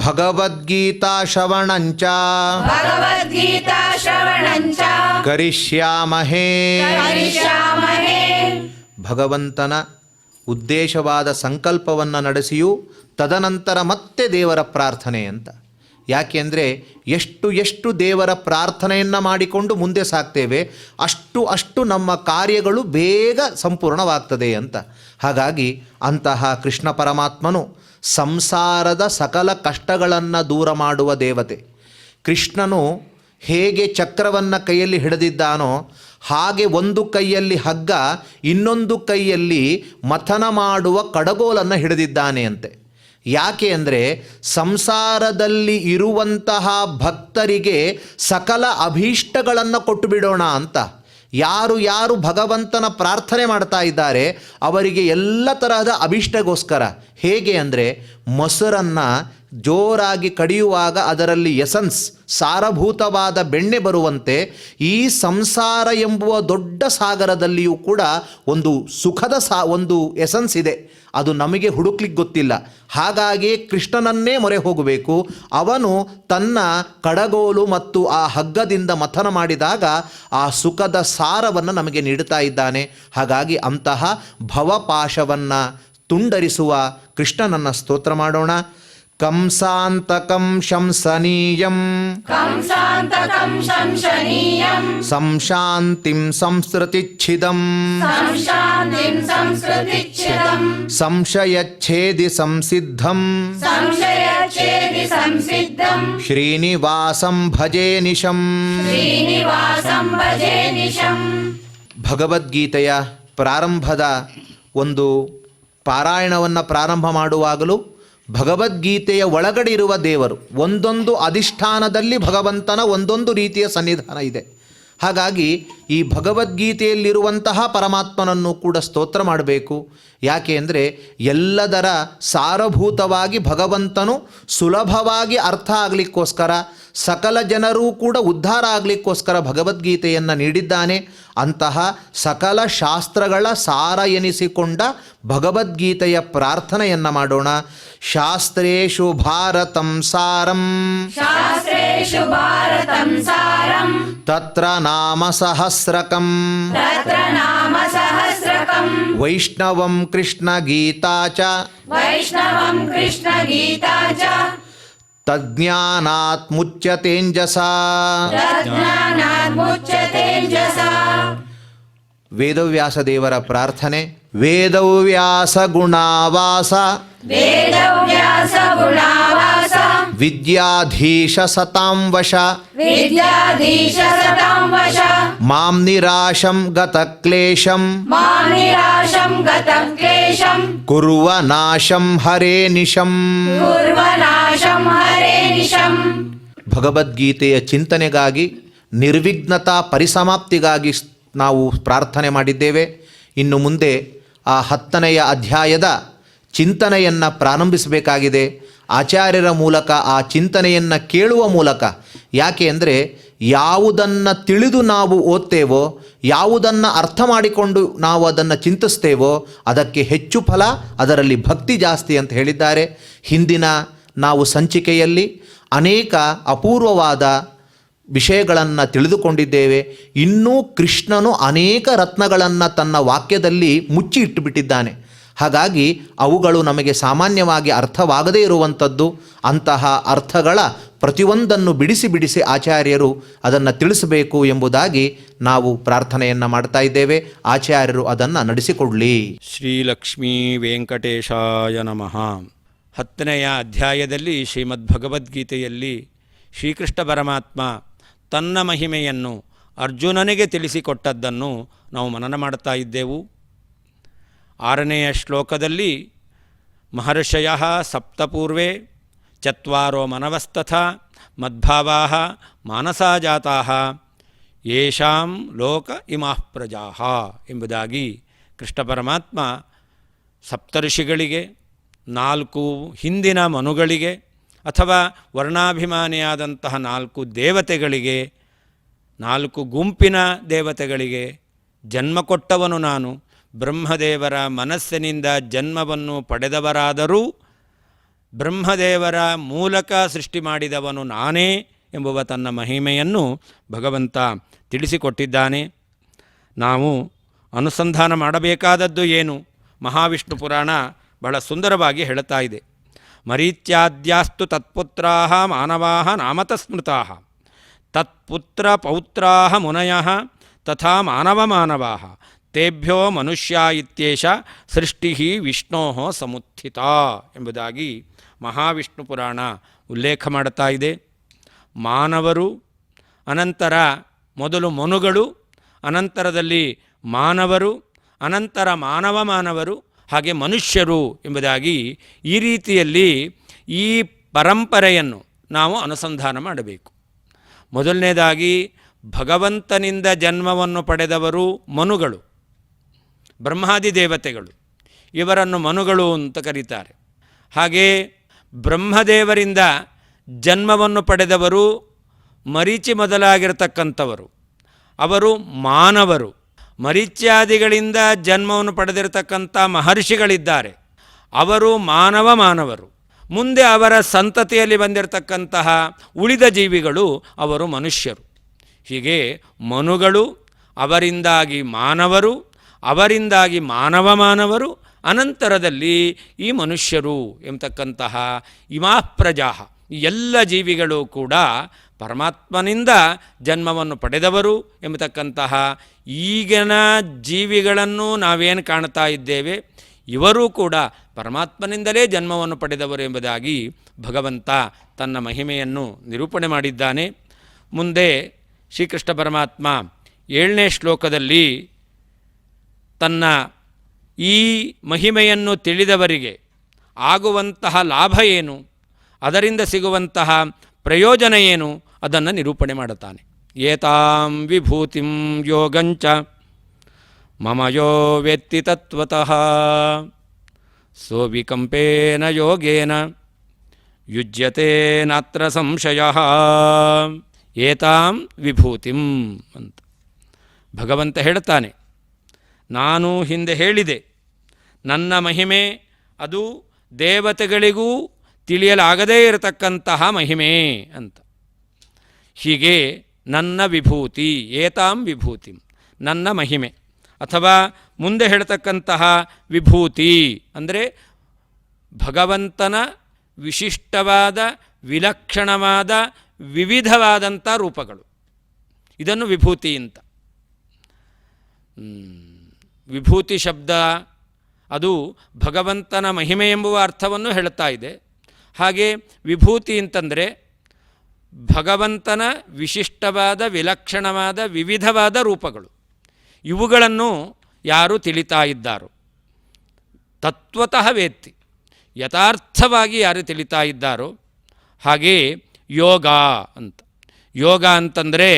ಭಗವದ್ಗೀತಾ ಶ್ರವಣಂಚ ಕರಿಷ್ಯಾಮಹೇ. ಭಗವಂತನ ಉದ್ದೇಶವಾದ ಸಂಕಲ್ಪವನ್ನು ನಡೆಸಿಯೂ ತದನಂತರ ಮತ್ತೆ ದೇವರ ಪ್ರಾರ್ಥನೆ ಅಂತ. ಯಾಕೆಂದರೆ ಎಷ್ಟು ದೇವರ ಪ್ರಾರ್ಥನೆಯನ್ನು ಮಾಡಿಕೊಂಡು ಮುಂದೆ ಸಾಗ್ತೇವೆ ಅಷ್ಟು ನಮ್ಮ ಕಾರ್ಯಗಳು ಬೇಗ ಸಂಪೂರ್ಣವಾಗ್ತದೆ ಅಂತ. ಹಾಗಾಗಿ ಅಂತಹ ಕೃಷ್ಣ ಪರಮಾತ್ಮನು ಸಂಸಾರದ ಸಕಲ ಕಷ್ಟಗಳನ್ನು ದೂರ ಮಾಡುವ ದೇವತೆ. ಕೃಷ್ಣನು ಹೇಗೆ ಚಕ್ರವನ್ನು ಕೈಯಲ್ಲಿ ಹಿಡಿದಿದ್ದಾನೋ ಹಾಗೆ ಒಂದು ಕೈಯಲ್ಲಿ ಹಗ್ಗ, ಇನ್ನೊಂದು ಕೈಯಲ್ಲಿ ಮಥನ ಮಾಡುವ ಕಡಗೋಲನ್ನು ಹಿಡಿದಿದ್ದಾನೆ ಅಂತೆ. ಯಾಕೆ ಅಂದರೆ ಸಂಸಾರದಲ್ಲಿ ಇರುವಂತಹ ಭಕ್ತರಿಗೆ ಸಕಲ ಅಭೀಷ್ಟಗಳನ್ನು ಕೊಟ್ಟು ಬಿಡೋಣ ಅಂತ. ಯಾರು ಭಗವಂತನ ಪ್ರಾರ್ಥನೆ ಮಾಡ್ತಾ ಇದ್ದಾರೆ ಅವರಿಗೆ ಎಲ್ಲ ತರಹದ ಅಭೀಷ್ಟಗೋಸ್ಕರ. ಹೇಗೆ ಅಂದರೆ ಮೊಸರನ್ನು ಜೋರಾಗಿ ಕಡಿಯುವಾಗ ಅದರಲ್ಲಿ ಎಸನ್ಸ್, ಸಾರಭೂತವಾದ ಬೆಣ್ಣೆ ಬರುವಂತೆ ಈ ಸಂಸಾರ ಎಂಬುವ ದೊಡ್ಡ ಸಾಗರದಲ್ಲಿಯೂ ಕೂಡ ಒಂದು ಸುಖದ ಒಂದು ಎಸನ್ಸ್ ಇದೆ. ಅದು ನಮಗೆ ಹುಡುಕ್ಲಿಕ್ಕೆ ಗೊತ್ತಿಲ್ಲ. ಹಾಗಾಗಿ ಕೃಷ್ಣನನ್ನೇ ಮೊರೆ ಹೋಗಬೇಕು. ಅವನು ತನ್ನ ಕಡಗೋಲು ಮತ್ತು ಆ ಹಗ್ಗದಿಂದ ಮಥನ ಮಾಡಿದಾಗ ಆ ಸುಖದ ಸಾರವನ್ನು ನಮಗೆ ನೀಡುತ್ತಾ ಇದ್ದಾನೆ. ಹಾಗಾಗಿ ಅಂತಹ ಭವಪಾಶವನ್ನು ತುಂಡರಿಸುವ ಕೃಷ್ಣನನ್ನು ಸ್ತೋತ್ರ ಮಾಡೋಣ. ಕಂಸಾಂತಕಂ ಶಂಸನೀಯಂ ಸಂಶಾಂತಿಂ ಸಂಸ್ಕೃತಿಚ್ಛಿದಂ ಸಂಶಯಚ್ಛೇದಿ ಸಂಸಿದ್ಧಂ ಶ್ರೀನಿವಾಸಂ ಭಜೇ ನಿಶಂ. ಭಗವದ್ಗೀತೆಯ ಪ್ರಾರಂಭದ ಒಂದು ಪಾರಾಯಣವನ್ನು ಪ್ರಾರಂಭ ಮಾಡುವಾಗಲೂ ಭಗವದ್ಗೀತೆಯ ಒಳಗಡೆ ಇರುವ ದೇವರು ಒಂದೊಂದು ಅಧಿಷ್ಠಾನದಲ್ಲಿ ಭಗವಂತನ ಒಂದೊಂದು ರೀತಿಯ ಸನ್ನಿಧಾನ ಇದೆ. ಹಾಗಾಗಿ ಈ ಭಗವದ್ಗೀತೆಯಲ್ಲಿರುವಂತಹ ಪರಮಾತ್ಮನನ್ನು ಕೂಡ ಸ್ತೋತ್ರ ಮಾಡಬೇಕು. ಯಾಕೆ ಅಂದರೆ ಎಲ್ಲದರ ಸಾರಭೂತವಾಗಿ ಭಗವಂತನು ಸುಲಭವಾಗಿ ಅರ್ಥ ಆಗಲಿಕ್ಕೋಸ್ಕರ, ಸಕಲ ಜನರೂ ಕೂಡ ಉದ್ಧಾರ ಆಗಲಿಕ್ಕೋಸ್ಕರ ಭಗವದ್ಗೀತೆಯನ್ನು ನೀಡಿದ್ದಾನೆ. ಅಂತಹ ಸಕಲ ಶಾಸ್ತ್ರಗಳ ಸಾರ ಎನಿಸಿಕೊಂಡ ಭಗವದ್ಗೀತೆಯ ಪ್ರಾರ್ಥನೆಯನ್ನು ಮಾಡೋಣ. ಶಾಸ್ತ್ರೇಷು ಭಾರತಂ ಸಾರಂ, ಶಾಸ್ತ್ರೇಷು ಭಾರತಂ ಸಾರಂ, ತತ್ರ ನಾಮ ಸಹಸ್ರಕಂ, ತತ್ರ ನಾಮ ಸಹಸ್ರಕಂ, ವೈಷ್ಣವಂ ಕೃಷ್ಣ ಗೀತಾ ಚ, ವೈಷ್ಣವಂ ಕೃಷ್ಣ ಗೀತಾ ಚ, ತಜ್ಞಾನಾತ್ ಮುಚ್ಯತೇಂಜಸಾ. ತಜ್ಞಾನಾತ್ ಮುಚ್ಯತೇಂಜಸಾ. ವೇದವ್ಯಾಸ ದೇವರ ಪ್ರಾರ್ಥನೆ. ವೇದವ್ಯಾಸ ಗುಣಾವಾಸ, ವೇದವ್ಯಾಸ ಗುಣಾವಾಸ, ವಿದ್ಯಾಧೀಶ ಸತಾಂ ವಶ, ವಿದ್ಯಾಧೀಶ ಸತಾಂ ವಶ, ಮಾಂ ನಿರಾಶಂ ಗತಕ್ಲೇಶಂ, ಮಾಂ ನಿರಾಶಂ ಗತಂ ಕ್ಲೇಶಂ, ಕುರ್ವ ನಾಶಂ ಹರೇ ನಿಶಂ. ಕುರ್ವನಾಶಂ ಹರೇ ನಿಶಂ. ಭಗವದ್ಗೀತೆಯ ಚಿಂತನೆಗಾಗಿ, ನಿರ್ವಿಘ್ನತಾ ಪರಿಸಮಾಪ್ತಿಗಾಗಿ ನಾವು ಪ್ರಾರ್ಥನೆ ಮಾಡಿದ್ದೇವೆ. ಇನ್ನು ಮುಂದೆ ಆ 10ನೇ ಅಧ್ಯಾಯದ ಚಿಂತನೆಯನ್ನು ಪ್ರಾರಂಭಿಸಬೇಕಾಗಿದೆ. ಆಚಾರ್ಯರ ಮೂಲಕ ಆ ಚಿಂತನೆಯನ್ನು ಕೇಳುವ ಮೂಲಕ. ಯಾಕೆ ಅಂದರೆ ಯಾವುದನ್ನು ತಿಳಿದು ನಾವು ಓದ್ತೇವೋ, ಯಾವುದನ್ನು ಅರ್ಥ ಮಾಡಿಕೊಂಡು ನಾವು ಅದನ್ನು ಚಿಂತಿಸ್ತೇವೋ ಅದಕ್ಕೆ ಹೆಚ್ಚು ಫಲ, ಅದರಲ್ಲಿ ಭಕ್ತಿ ಜಾಸ್ತಿ ಅಂತ ಹೇಳಿದ್ದಾರೆ. ಹಿಂದಿನ ನಾವು ಸಂಚಿಕೆಯಲ್ಲಿ ಅನೇಕ ಅಪೂರ್ವವಾದ ವಿಷಯಗಳನ್ನು ತಿಳಿದುಕೊಂಡಿದ್ದೇವೆ. ಇನ್ನೂ ಕೃಷ್ಣನು ಅನೇಕ ರತ್ನಗಳನ್ನು ತನ್ನ ವಾಕ್ಯದಲ್ಲಿ ಮುಚ್ಚಿ ಇಟ್ಟುಬಿಟ್ಟಿದ್ದಾನೆ. ಹಾಗಾಗಿ ಅವುಗಳು ನಮಗೆ ಸಾಮಾನ್ಯವಾಗಿ ಅರ್ಥವಾಗದೇ ಇರುವಂಥದ್ದು. ಅಂತಹ ಅರ್ಥಗಳ ಪ್ರತಿಯೊಂದನ್ನು ಬಿಡಿಸಿ ಬಿಡಿಸಿ ಆಚಾರ್ಯರು ಅದನ್ನು ತಿಳಿಸಬೇಕು ಎಂಬುದಾಗಿ ನಾವು ಪ್ರಾರ್ಥನೆಯನ್ನು ಮಾಡ್ತಾ ಇದ್ದೇವೆ. ಆಚಾರ್ಯರು ಅದನ್ನು ನಡೆಸಿಕೊಡಲಿ. ಶ್ರೀಲಕ್ಷ್ಮೀ ವೆಂಕಟೇಶಾಯ ನಮಃ. 10ನೆಯ ಅಧ್ಯಾಯದಲ್ಲಿ ಶ್ರೀಮದ್ ಭಗವದ್ಗೀತೆಯಲ್ಲಿ ಶ್ರೀಕೃಷ್ಣ ಪರಮಾತ್ಮ ತನ್ನ ಮಹಿಮೆಯನ್ನು ಅರ್ಜುನನಿಗೆ ತಿಳಿಸಿಕೊಟ್ಟದ್ದನ್ನು ನಾವು ಮನನ ಮಾಡ್ತಾ ಇದ್ದೆವು. 6ನೆಯ ಶ್ಲೋಕದಲ್ಲಿ ಮಹರ್ಷಯಃ ಸಪ್ತಪೂರ್ವೇ ಚತ್ವಾರೋ ಮನವಸ್ತಥಾ ಮದ್ಭಾವಾಃ ಮಾನಸಾ ಜಾತಾಃ ಯೇಷಾಂ ಲೋಕ ಇಮಾಃ ಪ್ರಜಾಃ ಎಂಬುದಾಗಿ ಕೃಷ್ಣ ಪರಮಾತ್ಮ ಸಪ್ತಋಷಿಗಳಿಗೆ, 4 ಹಿಂದಿನ ಮನುಗಳಿಗೆ ಅಥವಾ ವರ್ಣಾಭಿಮಾನಿಯಾದಂತಹ 4 ದೇವತೆಗಳಿಗೆ, 4 ಗುಂಪಿನ ದೇವತೆಗಳಿಗೆ ಜನ್ಮ ಕೊಟ್ಟವನು ನಾನು. ಬ್ರಹ್ಮದೇವರ ಮನಸ್ಸಿನಿಂದ ಜನ್ಮವನ್ನು ಪಡೆದವರಾದರೂ ಬ್ರಹ್ಮದೇವರ ಮೂಲಕ ಸೃಷ್ಟಿ ಮಾಡಿದವನು ನಾನೇ ಎಂಬುವ ತನ್ನ ಮಹಿಮೆಯನ್ನು ಭಗವಂತ ತಿಳಿಸಿಕೊಟ್ಟಿದ್ದಾನೆ. ನಾವು ಅನುಸಂಧಾನ ಮಾಡಬೇಕಾದದ್ದು ಏನು? ಮಹಾವಿಷ್ಣು ಪುರಾಣ ಬಹಳ ಸುಂದರವಾಗಿ ಹೇಳುತ್ತಾ ಇದೆ. ಮರೀತ್ಯಾದ್ಯಾಸ್ತು ತತ್ಪುತ್ರಾಃ ಮಾನವಾಃ ನಾಮತಸ್ಮೃತಾಃ ತತ್ಪುತ್ರ ಪೌತ್ರಾಃ ಮುನಯಃ ತಥಾ ಮಾನವಾಃ ತೇಭ್ಯೋ ಮನುಷ್ಯ ಇತ್ಯೇಷ ಸೃಷ್ಟಿ ವಿಷ್ಣೋಃ ಸಮುತ್ಥಿತಾ ಎಂಬುದಾಗಿ ಮಹಾವಿಷ್ಣು ಪುರಾಣ ಉಲ್ಲೇಖ ಮಾಡುತ್ತಾ ಇದೆ. ಮಾನವರು, ಅನಂತರ ಮೊದಲು ಮನುಗಳು, ಅನಂತರದಲ್ಲಿ ಮಾನವರು, ಅನಂತರ ಮಾನವರು, ಹಾಗೆ ಮನುಷ್ಯರು ಎಂಬುದಾಗಿ ಈ ರೀತಿಯಲ್ಲಿ ಈ ಪರಂಪರೆಯನ್ನು ನಾವು ಅನುಸಂಧಾನ ಮಾಡಬೇಕು. ಮೊದಲನೇದಾಗಿ ಭಗವಂತನಿಂದ ಜನ್ಮವನ್ನು ಪಡೆದವರು ಮನುಗಳು, ಬ್ರಹ್ಮಾದಿ ದೇವತೆಗಳು. ಇವರನ್ನು ಮನುಗಳು ಅಂತ ಕರೀತಾರೆ. ಹಾಗೆ ಬ್ರಹ್ಮದೇವರಿಂದ ಜನ್ಮವನ್ನು ಪಡೆದವರು ಮರೀಚಿ ಮೊದಲಾಗಿರತಕ್ಕಂಥವರು, ಅವರು ಮಾನವರು. ಮರೀಚ್ಯಾದಿಗಳಿಂದ ಜನ್ಮವನ್ನು ಪಡೆದಿರತಕ್ಕಂಥ ಮಹರ್ಷಿಗಳಿದ್ದಾರೆ, ಅವರು ಮಾನವರು. ಮುಂದೆ ಅವರ ಸಂತತಿಯಲ್ಲಿ ಬಂದಿರತಕ್ಕಂತಹ ಉಳಿದ ಜೀವಿಗಳು ಅವರು ಮನುಷ್ಯರು. ಹೀಗೆ ಮನುಗಳು, ಅವರಿಂದಾಗಿ ಮಾನವರು, ಅವರಿಂದಾಗಿ ಮಾನವರು, ಅನಂತರದಲ್ಲಿ ಈ ಮನುಷ್ಯರು ಎಂಬತಕ್ಕಂತಹ ಇಮಾಃ ಪ್ರಜಾಃ, ಈ ಎಲ್ಲ ಜೀವಿಗಳು ಕೂಡ ಪರಮಾತ್ಮನಿಂದ ಜನ್ಮವನ್ನು ಪಡೆದವರು ಎಂಬತಕ್ಕಂತಹ ಈಗಿನ ಜೀವಿಗಳನ್ನು ನಾವೇನು ಕಾಣ್ತಾ ಇದ್ದೇವೆ, ಇವರೂ ಕೂಡ ಪರಮಾತ್ಮನಿಂದಲೇ ಜನ್ಮವನ್ನು ಪಡೆದವರು ಎಂಬುದಾಗಿ ಭಗವಂತ ತನ್ನ ಮಹಿಮೆಯನ್ನು ನಿರೂಪಣೆ ಮಾಡಿದ್ದಾನೆ. ಮುಂದೆ ಶ್ರೀಕೃಷ್ಣ ಪರಮಾತ್ಮ 7ನೇ ಶ್ಲೋಕದಲ್ಲಿ ತನ್ನ ಈ ಮಹಿಮೆಯನ್ನು ತಿಳಿದವರಿಗೆ ಆಗುವಂತಹ ಲಾಭ ಏನು, ಅದರಿಂದ ಸಿಗುವಂತಹ ಪ್ರಯೋಜನ ಏನು, ಅದನ್ನು ನಿರೂಪಣೆ ಮಾಡುತ್ತಾನೆ. ಏತಾಂ ವಿಭೂತಿಂ ಯೋಗಂಚ ಮಮ ಯೋ ವೇತ್ತಿ ತತ್ವತಃ ಸೋವಿಕಂಪೇನ ಯೋಗೇನ ಯುಜ್ಯತೆ ನಾತ್ರ ಸಂಶಯಃ. ಏತಾಂ ವಿಭೂತಿಂ ಅಂತ ಭಗವಂತ ಹೇಳ್ತಾನೆ. ನಾನು ಹಿಂದೆ ಹೇಳಿದೆ, ನನ್ನ ಮಹಿಮೆ ಅದು ದೇವತೆಗಳಿಗೂ ತಿಳಿಯಲಾಗದೇ ಇರತಕ್ಕಂತಹ ಮಹಿಮೆ ಅಂತ. ಹೀಗೆ ನನ್ನ ವಿಭೂತಿ, ಏತಾಂ ವಿಭೂತಿಂ, ನನ್ನ ಮಹಿಮೆ, ಅಥವಾ ಮುಂದೆ ಹೇಳ್ತಕ್ಕಂತಹ ವಿಭೂತಿ ಅಂದರೆ ಭಗವಂತನ ವಿಶಿಷ್ಟವಾದ ವಿಲಕ್ಷಣವಾದ ವಿವಿಧವಾದಂಥ ರೂಪಗಳು. ಇದನ್ನು ವಿಭೂತಿ ಅಂತ. ವಿಭೂತಿ ಶಬ್ದ ಅದು ಭಗವಂತನ ಮಹಿಮೆ ಎಂಬುವ ಅರ್ಥವನ್ನು ಹೇಳುತ್ತಾ ಇದೆ. ಹಾಗೆ ವಿಭೂತಿ ಅಂತಂದರೆ ಭಗವಂತನ ವಿಶಿಷ್ಟವಾದ ವಿಲಕ್ಷಣವಾದ ವಿವಿಧವಾದ ರೂಪಗಳು. ಇವುಗಳನ್ನು ಯಾರು ತಿಳಿತಾ ಇದ್ದಾರೋ, ತತ್ವತಃ ವೇತ್ತಿ, ಯಥಾರ್ಥವಾಗಿ ಯಾರು ತಿಳಿತಾ ಇದ್ದಾರೋ, ಹಾಗೇ ಯೋಗ ಅಂತ. ಯೋಗ ಅಂತಂದರೆ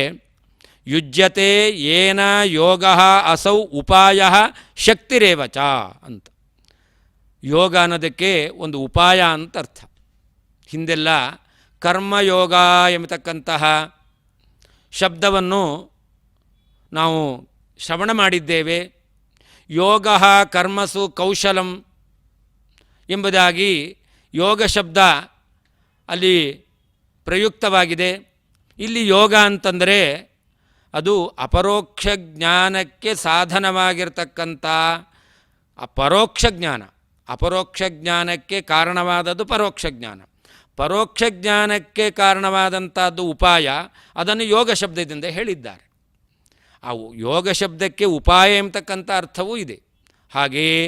ಯುಜ್ಯತೆ ಏನ ಯೋಗ ಅಸೌ ಉಪಾಯ ಶಕ್ತಿರೇವಚ ಅಂತ. ಯೋಗ ಅನ್ನೋದಕ್ಕೆ ಒಂದು ಉಪಾಯ ಅಂತ ಅರ್ಥ. ಹಿಂದೆಲ್ಲ ಕರ್ಮಯೋಗ ಎಂಬತಕ್ಕಂತಹ ಶಬ್ದವನ್ನು ನಾವು ಶ್ರವಣ ಮಾಡಿದ್ದೇವೆ. ಯೋಗ ಕರ್ಮಸು ಕೌಶಲಂ ಎಂಬುದಾಗಿ ಯೋಗ ಶಬ್ದ ಅಲ್ಲಿ ಪ್ರಯುಕ್ತವಾಗಿದೆ. ಇಲ್ಲಿ ಯೋಗ ಅಂತಂದರೆ ಅದು ಅಪರೋಕ್ಷ ಜ್ಞಾನಕ್ಕೆ ಸಾಧನವಾಗಿರ್ತಕ್ಕಂಥ ಪರೋಕ್ಷ ಜ್ಞಾನ. ಅಪರೋಕ್ಷ ಜ್ಞಾನಕ್ಕೆ ಕಾರಣವಾದದ್ದು ಪರೋಕ್ಷ ಜ್ಞಾನ. ಪರೋಕ್ಷ ಜ್ಞಾನಕ್ಕೆ ಕಾರಣವಾದಂಥದ್ದು ಉಪಾಯ. ಅದನ್ನು ಯೋಗ ಶಬ್ದದಿಂದ ಹೇಳಿದ್ದಾರೆ. ಆ ಯೋಗ ಶಬ್ದಕ್ಕೆ ಉಪಾಯ ಎಂಬತಕ್ಕಂಥ ಅರ್ಥವೂ ಇದೆ, ಹಾಗೆಯೇ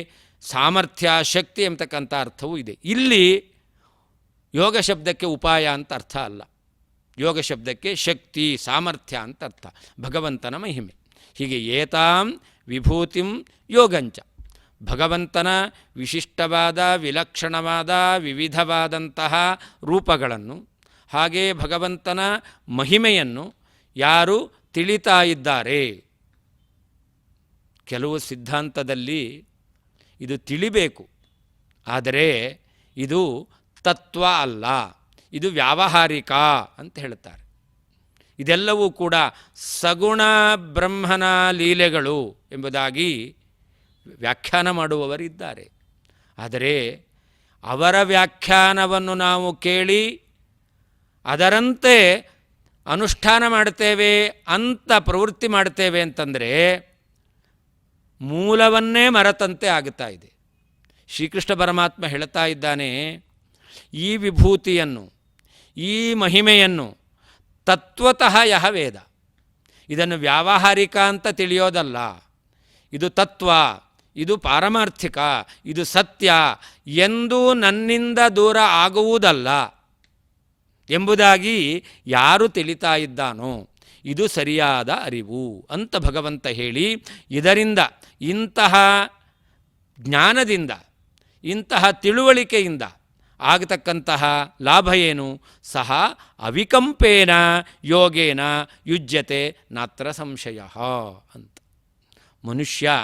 ಸಾಮರ್ಥ್ಯ ಶಕ್ತಿ ಎಂಬತಕ್ಕಂಥ ಅರ್ಥವೂ ಇದೆ. ಇಲ್ಲಿ ಯೋಗ ಶಬ್ದಕ್ಕೆ ಉಪಾಯ ಅಂತ ಅರ್ಥ ಅಲ್ಲ, ಯೋಗ ಶಬ್ದಕ್ಕೆ ಶಕ್ತಿ ಸಾಮರ್ಥ್ಯ ಅಂತ ಅರ್ಥ, ಭಗವಂತನ ಮಹಿಮೆ. ಹೀಗೆ ಏತಾಂ ವಿಭೂತಿಂ ಯೋಗಂಚ, ಭಗವಂತನ ವಿಶಿಷ್ಟವಾದ ವಿಲಕ್ಷಣವಾದ ವಿವಿಧವಾದಂತಹ ರೂಪಗಳನ್ನು, ಹಾಗೇ ಭಗವಂತನ ಮಹಿಮೆಯನ್ನು ಯಾರು ತಿಳಿತಾ ಇದ್ದಾರೆ. ಕೆಲವು ಸಿದ್ಧಾಂತದಲ್ಲಿ ಇದು ತಿಳಿಬೇಕು, ಆದರೆ ಇದು ತತ್ವ ಅಲ್ಲ, ಇದು ವ್ಯಾವಹಾರಿಕ ಅಂತ ಹೇಳ್ತಾರೆ. ಇದೆಲ್ಲವೂ ಕೂಡ ಸಗುಣ ಬ್ರಹ್ಮನ ಲೀಲೆಗಳು ಎಂಬುದಾಗಿ ವ್ಯಾಖ್ಯಾನ ಮಾಡುವವರಿದ್ದಾರೆ. ಆದರೆ ಅವರ ವ್ಯಾಖ್ಯಾನವನ್ನು ನಾವು ಕೇಳಿ ಅದರಂತೆ ಅನುಷ್ಠಾನ ಮಾಡ್ತೇವೆ ಅಂತ ಪ್ರವೃತ್ತಿ ಮಾಡ್ತೇವೆ ಅಂತಂದರೆ ಮೂಲವನ್ನೇ ಮರೆತಂತೆ ಆಗುತ್ತಾ ಇದೆ. ಶ್ರೀಕೃಷ್ಣ ಪರಮಾತ್ಮ ಹೇಳ್ತಾ ಇದ್ದಾನೆ, ಈ ವಿಭೂತಿಯನ್ನು, ಈ ಮಹಿಮೆಯನ್ನು ತತ್ವತಃ ಯಹ ವೇದ, ಇದನ್ನು ವ್ಯಾವಹಾರಿಕ ಅಂತ ತಿಳಿಯೋದಲ್ಲ, ಇದು ತತ್ವ, ಇದು ಪಾರಮಾರ್ಥಿಕ, ಇದು ಸತ್ಯ ಎಂದು ನನ್ನಿಂದ ದೂರ ಆಗುವುದಲ್ಲ ಎಂಬುದಾಗಿ ಯಾರು ತಿಳಿತಾ ಇದ್ದಾನೋ ಇದು ಸರಿಯಾದ ಅರಿವು ಅಂತ ಭಗವಂತ ಹೇಳಿ, ಇದರಿಂದ ಇಂತಹ ಜ್ಞಾನದಿಂದ ಇಂತಹ ತಿಳುವಳಿಕೆಯಿಂದ ಆಗತಕ್ಕಂತಹ ಲಾಭ ಏನು? ಸಹ ಅವಿಕಂಪೇನ ಯೋಗೇನ ಯುಜ್ಯತೆ ನಾತ್ರ ಸಂಶಯ ಅಂತ. ಮನುಷ್ಯ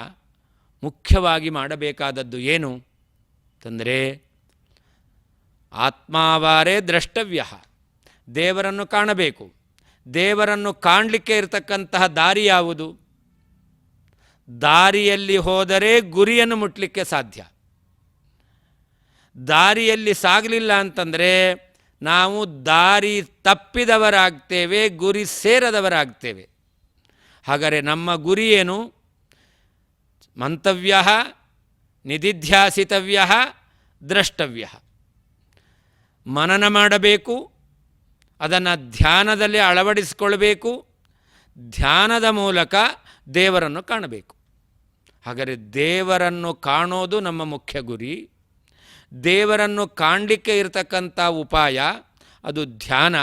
ಮುಖ್ಯವಾಗಿ ಮಾಡಬೇಕಾದದ್ದು ಏನು ಅಂತಂದರೆ ಆತ್ಮಾವಾರೇ ದ್ರಷ್ಟವ್ಯ, ದೇವರನ್ನು ಕಾಣಬೇಕು. ದೇವರನ್ನು ಕಾಣಲಿಕ್ಕೆ ಇರತಕ್ಕಂತಹ ದಾರಿ ಯಾವುದು? ದಾರಿಯಲ್ಲಿ ಹೋದರೆ ಗುರಿಯನ್ನು ಮುಟ್ಟಲಿಕ್ಕೆ ಸಾಧ್ಯ. ದಾರಿಯಲ್ಲಿ ಸಾಗಲಿಲ್ಲ ಅಂತಂದರೆ ನಾವು ದಾರಿ ತಪ್ಪಿದವರಾಗ್ತೇವೆ, ಗುರಿ ಸೇರದವರಾಗ್ತೇವೆ. ಹಾಗಾದರೆ ನಮ್ಮ ಗುರಿ ಏನು? ಮಂತವ್ಯ, ನಿಧಿಧ್ಯಾಸಿತವ್ಯ, ದ್ರಷ್ಟವ್ಯ. ಮನನ ಮಾಡಬೇಕು, ಅದನ್ನು ಧ್ಯಾನದಲ್ಲಿ ಅಳವಡಿಸಿಕೊಳ್ಬೇಕು, ಧ್ಯಾನದ ಮೂಲಕ ದೇವರನ್ನು ಕಾಣಬೇಕು. ಹಾಗಾದರೆ ದೇವರನ್ನು ಕಾಣೋದು ನಮ್ಮ ಮುಖ್ಯ ಗುರಿ. ದೇವರನ್ನು ಕಾಣಲಿಕ್ಕೆ ಇರತಕ್ಕಂಥ ಉಪಾಯ ಅದು ಧ್ಯಾನ.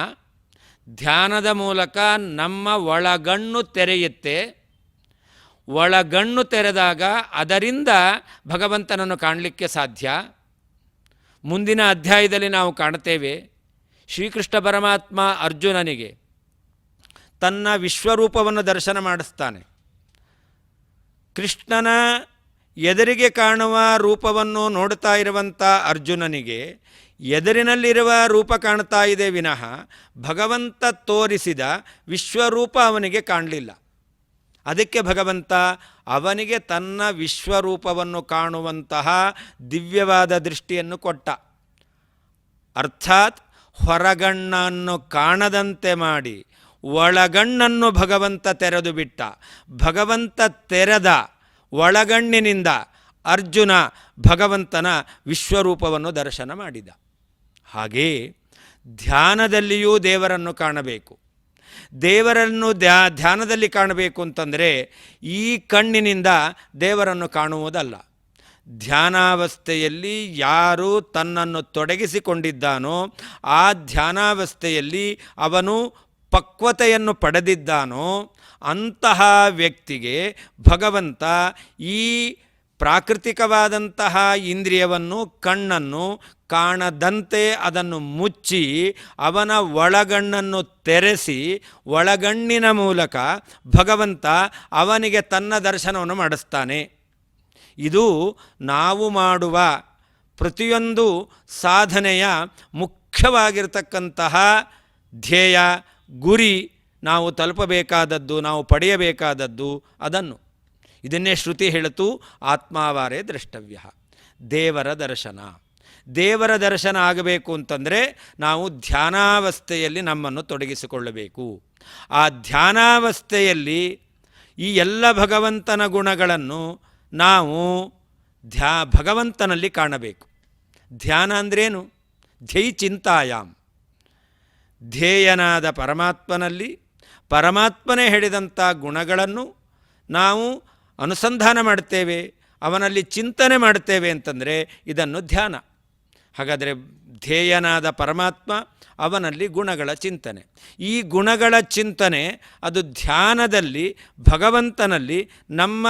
ಧ್ಯಾನದ ಮೂಲಕ ನಮ್ಮ ಒಳಗಣ್ಣು ತೆರೆಯುತ್ತೆ. ಒಳಗಣ್ಣು ತೆರೆದಾಗ ಅದರಿಂದ ಭಗವಂತನನ್ನು ಕಾಣಲಿಕ್ಕೆ ಸಾಧ್ಯ. ಮುಂದಿನ ಅಧ್ಯಾಯದಲ್ಲಿ ನಾವು ಕಾಣ್ತೇವೆ, ಶ್ರೀಕೃಷ್ಣ ಪರಮಾತ್ಮ ಅರ್ಜುನನಿಗೆ ತನ್ನ ವಿಶ್ವರೂಪವನ್ನು ದರ್ಶನ ಮಾಡಿಸ್ತಾನೆ. ಕೃಷ್ಣನ ಎದುರಿಗೆ ಕಾಣುವ ರೂಪವನ್ನು ನೋಡ್ತಾ ಇರುವಂಥ ಅರ್ಜುನನಿಗೆ ಎದುರಿನಲ್ಲಿರುವ ರೂಪ ಕಾಣ್ತಾ ಇದೆ ವಿನಃ ಭಗವಂತ ತೋರಿಸಿದ ವಿಶ್ವರೂಪ ಅವನಿಗೆ ಕಾಣಲಿಲ್ಲ. ಅದಕ್ಕೆ ಭಗವಂತ ಅವನಿಗೆ ತನ್ನ ವಿಶ್ವರೂಪವನ್ನು ಕಾಣುವಂತಹ ದಿವ್ಯವಾದ ದೃಷ್ಟಿಯನ್ನು ಕೊಟ್ಟ. ಅರ್ಥಾತ್ ಹೊರಗಣ್ಣನ್ನು ಕಾಣದಂತೆ ಮಾಡಿ ಒಳಗಣ್ಣನ್ನು ಭಗವಂತ ತೆರೆದು ಬಿಟ್ಟ. ಭಗವಂತ ತೆರೆದ ಒಳಗಣ್ಣಿನಿಂದ ಅರ್ಜುನ ಭಗವಂತನ ವಿಶ್ವರೂಪವನ್ನು ದರ್ಶನ ಮಾಡಿದ. ಹಾಗೆಯೇ ಧ್ಯಾನದಲ್ಲಿಯೂ ದೇವರನ್ನು ಕಾಣಬೇಕು. ದೇವರನ್ನು ಧ್ಯಾನದಲ್ಲಿ ಕಾಣಬೇಕು ಅಂತಂದರೆ ಈ ಕಣ್ಣಿನಿಂದ ದೇವರನ್ನು ಕಾಣುವುದಲ್ಲ. ಧ್ಯಾನಾವಸ್ಥೆಯಲ್ಲಿ ಯಾರು ತನ್ನನ್ನು ತೊಡಗಿಸಿಕೊಂಡಿದ್ದಾನೋ ಆ ಧ್ಯಾನಾವಸ್ಥೆಯಲ್ಲಿ ಅವನು ಪಕ್ವತೆಯನ್ನು ಪಡೆದಿದ್ದಾನೋ ಅಂತಹ ವ್ಯಕ್ತಿಗೆ ಭಗವಂತ ಈ ಪ್ರಾಕೃತಿಕವಾದಂತಹ ಇಂದ್ರಿಯವನ್ನು ಕಣ್ಣನ್ನು ಕಾಣದಂತೆ ಅದನ್ನು ಮುಚ್ಚಿ ಅವನ ಒಳಗಣ್ಣನ್ನು ತೆರೆಸಿ ಒಳಗಣ್ಣಿನ ಮೂಲಕ ಭಗವಂತ ಅವನಿಗೆ ತನ್ನ ದರ್ಶನವನ್ನು ಮಾಡಿಸ್ತಾನೆ. ಇದು ನಾವು ಮಾಡುವ ಪ್ರತಿಯೊಂದು ಸಾಧನೆಯ ಮುಖ್ಯವಾಗಿರ್ತಕ್ಕಂತಹ ಧ್ಯೇಯ, ಗುರಿ, ನಾವು ತಲುಪಬೇಕಾದದ್ದು, ನಾವು ಪಡೆಯಬೇಕಾದದ್ದು ಅದನ್ನು. ಇದನ್ನೇ ಶ್ರುತಿ ಹೇಳಿತು, ಆತ್ಮಾವಾರೇ ದ್ರಷ್ಟವ್ಯ, ದೇವರ ದರ್ಶನ. ದೇವರ ದರ್ಶನ ಆಗಬೇಕು ಅಂತಂದರೆ ನಾವು ಧ್ಯಾನಾವಸ್ಥೆಯಲ್ಲಿ ನಮ್ಮನ್ನು ತೊಡಗಿಸಿಕೊಳ್ಳಬೇಕು. ಆ ಧ್ಯಾನಾವಸ್ಥೆಯಲ್ಲಿ ಈ ಎಲ್ಲ ಭಗವಂತನ ಗುಣಗಳನ್ನು ನಾವು ಭಗವಂತನಲ್ಲಿ ಕಾಣಬೇಕು. ಧ್ಯಾನ ಅಂದ್ರೇನು? ಧ್ಯೈ ಚಿಂತಾಯಾಮ್, ಧ್ಯೇಯನಾದ ಪರಮಾತ್ಮನಲ್ಲಿ ಪರಮಾತ್ಮನೇ ಹೇಳಿದಂಥ ಗುಣಗಳನ್ನು ನಾವು ಅನುಸಂಧಾನ ಮಾಡ್ತೇವೆ, ಅವನಲ್ಲಿ ಚಿಂತನೆ ಮಾಡ್ತೇವೆ ಅಂತಂದರೆ ಇದನ್ನು ಧ್ಯಾನ. ಹಾಗಾದರೆ ಧ್ಯೇಯನಾದ ಪರಮಾತ್ಮ, ಅವನಲ್ಲಿ ಗುಣಗಳ ಚಿಂತನೆ. ಈ ಗುಣಗಳ ಚಿಂತನೆ ಅದು ಧ್ಯಾನದಲ್ಲಿ ಭಗವಂತನಲ್ಲಿ ನಮ್ಮ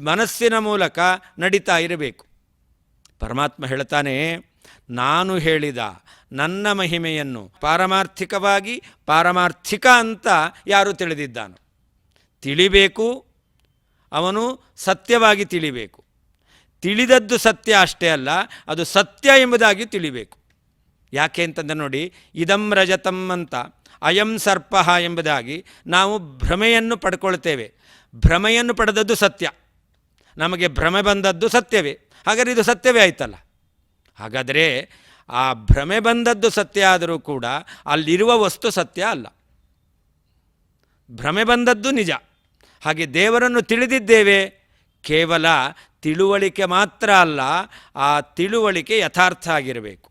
ಮನಸ್ಸಿನ ಮೂಲಕ ನಡೀತಾ ಇರಬೇಕು. ಪರಮಾತ್ಮ ಹೇಳ್ತಾನೆ, ನಾನು ಹೇಳಿದ ನನ್ನ ಮಹಿಮೆಯನ್ನು ಪಾರಮಾರ್ಥಿಕವಾಗಿ ಪಾರಮಾರ್ಥಿಕ ಅಂತ ಯಾರು ತಿಳಿದಿದ್ದಾನೋ ತಿಳಿಬೇಕು. ಅವನು ಸತ್ಯವಾಗಿ ತಿಳಿಬೇಕು. ತಿಳಿದದ್ದು ಸತ್ಯ ಅಷ್ಟೇ ಅಲ್ಲ, ಅದು ಸತ್ಯ ಎಂಬುದಾಗಿ ತಿಳಿಬೇಕು. ಯಾಕೆ ಅಂತಂದರೆ ನೋಡಿ, ಇದಂ ರಜತಂ ಅಂತ ಅಯಂ ಸರ್ಪ ಎಂಬುದಾಗಿ ನಾವು ಭ್ರಮೆಯನ್ನು ಪಡ್ಕೊಳ್ತೇವೆ. ಭ್ರಮೆಯನ್ನು ಪಡೆದದ್ದು ಸತ್ಯ, ನಮಗೆ ಭ್ರಮೆ ಬಂದದ್ದು ಸತ್ಯವೇ. ಹಾಗಾದರೆ ಇದು ಸತ್ಯವೇ ಆಯ್ತಲ್ಲ. ಹಾಗಾದರೆ ಆ ಭ್ರಮೆ ಬಂದದ್ದು ಸತ್ಯ ಆದರೂ ಕೂಡ ಅಲ್ಲಿರುವ ವಸ್ತು ಸತ್ಯ ಅಲ್ಲ. ಭ್ರಮೆ ಬಂದದ್ದು ನಿಜ. ಹಾಗೆ ದೇವರನ್ನು ತಿಳಿದಿದ್ದೇವೆ, ಕೇವಲ ತಿಳುವಳಿಕೆ ಮಾತ್ರ ಅಲ್ಲ, ಆ ತಿಳುವಳಿಕೆ ಯಥಾರ್ಥ ಆಗಿರಬೇಕು.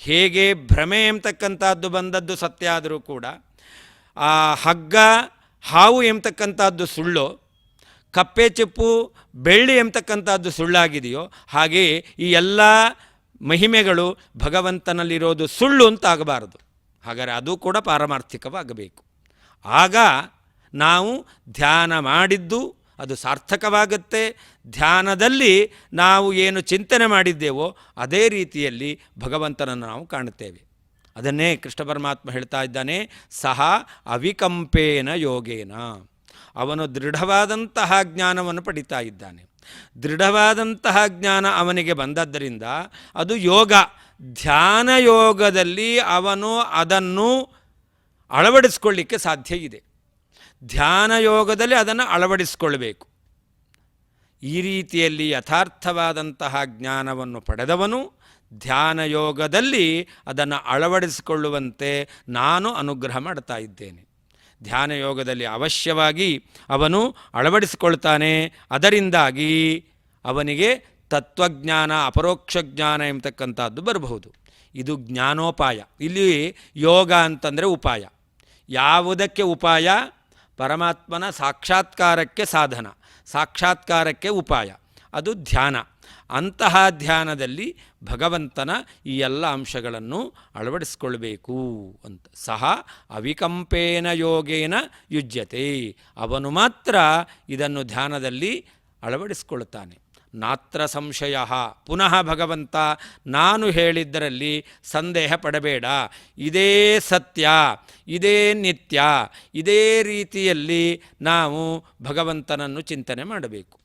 ಹೇಗೆ ಭ್ರಮೆ ಎಂಬತಕ್ಕಂಥದ್ದು ಬಂದದ್ದು ಸತ್ಯ ಆದರೂ ಕೂಡ ಆ ಹಗ್ಗ ಹಾವು ಎಂಬತಕ್ಕಂಥದ್ದು ಸುಳ್ಳು, ಕಪ್ಪೆ ಚಿಪ್ಪು ಬೆಳ್ಳಿ ಎಂಬತಕ್ಕಂಥದ್ದು ಸುಳ್ಳಾಗಿದೆಯೋ ಹಾಗೆಯೇ ಈ ಎಲ್ಲ ಮಹಿಮೆಗಳು ಭಗವಂತನಲ್ಲಿರೋದು ಸುಳ್ಳು ಅಂತ ಆಗಬಾರದು. ಹಾಗಾದರೆ ಅದು ಕೂಡ ಪಾರಮಾರ್ಥಿಕವಾಗಬೇಕು. ಆಗ ನಾವು ಧ್ಯಾನ ಮಾಡಿದ್ದು ಅದು ಸಾರ್ಥಕವಾಗುತ್ತೆ. ಧ್ಯಾನದಲ್ಲಿ ನಾವು ಏನು ಚಿಂತನೆ ಮಾಡಿದ್ದೇವೋ ಅದೇ ರೀತಿಯಲ್ಲಿ ಭಗವಂತನನ್ನು ನಾವು ಕಾಣುತ್ತೇವೆ. ಅದನ್ನೇ ಕೃಷ್ಣ ಪರಮಾತ್ಮ ಹೇಳ್ತಾ ಇದ್ದಾನೆ, ಸಹ ಅವಿಕಂಪೇನ ಯೋಗೇನ. ಅವನು ದೃಢವಾದಂತಹ ಜ್ಞಾನವನ್ನು ಪಡಿತಾ ಇದ್ದಾನೆ. ದೃಢವಾದಂತಹ ಜ್ಞಾನ ಅವನಿಗೆ ಬಂದದ್ದರಿಂದ ಅದು ಯೋಗ. ಧ್ಯಾನ ಯೋಗದಲ್ಲಿ ಅವನು ಅದನ್ನು ಅಳವಡಿಸ್ಕೊಳ್ಳಿಕ್ಕೆ ಸಾಧ್ಯ ಇದೆ. ಧ್ಯಾನ ಯೋಗದಲ್ಲಿ ಅದನ್ನು ಅಳವಡಿಸಿಕೊಳ್ಬೇಕು. ಈ ರೀತಿಯಲ್ಲಿ ಯಥಾರ್ಥವಾದಂತಹ ಜ್ಞಾನವನ್ನು ಪಡೆದವನು ಧ್ಯಾನ ಯೋಗದಲ್ಲಿ ಅದನ್ನು ಅಳವಡಿಸಿಕೊಳ್ಳುವಂತೆ ನಾನು ಅನುಗ್ರಹ ಮಾಡ್ತಾ ಇದ್ದೇನೆ. ಧ್ಯಾನ ಯೋಗದಲ್ಲಿ ಅವಶ್ಯವಾಗಿ ಅವನು ಅಳವಡಿಸಿಕೊಳ್ತಾನೆ. ಅದರಿಂದಾಗಿ ಅವನಿಗೆ ತತ್ವಜ್ಞಾನ, ಅಪರೋಕ್ಷ ಜ್ಞಾನ ಎಂಬತಕ್ಕಂಥದ್ದು ಬರಬಹುದು. ಇದು ಜ್ಞಾನೋಪಾಯ. ಇಲ್ಲಿ ಯೋಗ ಅಂತಂದರೆ ಉಪಾಯ. ಯಾವುದಕ್ಕೆ ಉಪಾಯ? ಪರಮಾತ್ಮನ ಸಾಕ್ಷಾತ್ಕಾರಕ್ಕೆ ಸಾಧನ, ಸಾಕ್ಷಾತ್ಕಾರಕ್ಕೆ ಉಪಾಯ. ಅದು ಧ್ಯಾನ. ಅಂತಹ ಧ್ಯಾನದಲ್ಲಿ ಭಗವಂತನ ಈ ಎಲ್ಲ ಅಂಶಗಳನ್ನು ಅಳವಡಿಸಿಕೊಳ್ಬೇಕು ಅಂತ. ಸಹ ಅವಿಕಂಪೇನ ಯೋಗೇನ ಯುಜ್ಯತೆ. ಅವನು ಮಾತ್ರ ಇದನ್ನು ಧ್ಯಾನದಲ್ಲಿ ಅಳವಡಿಸಿಕೊಳ್ತಾನೆ. ನಾತ್ರ ಸಂಶಯ. ಪುನಃ ಭಗವಂತ ನಾನು ಹೇಳಿದ್ದರಲ್ಲಿ ಸಂದೇಹ ಪಡಬೇಡ, ಇದೇ ಸತ್ಯ, ಇದೇ ನಿತ್ಯ, ಇದೇ ರೀತಿಯಲ್ಲಿ ನಾವು ಭಗವಂತನನ್ನು ಚಿಂತನೆ ಮಾಡಬೇಕು.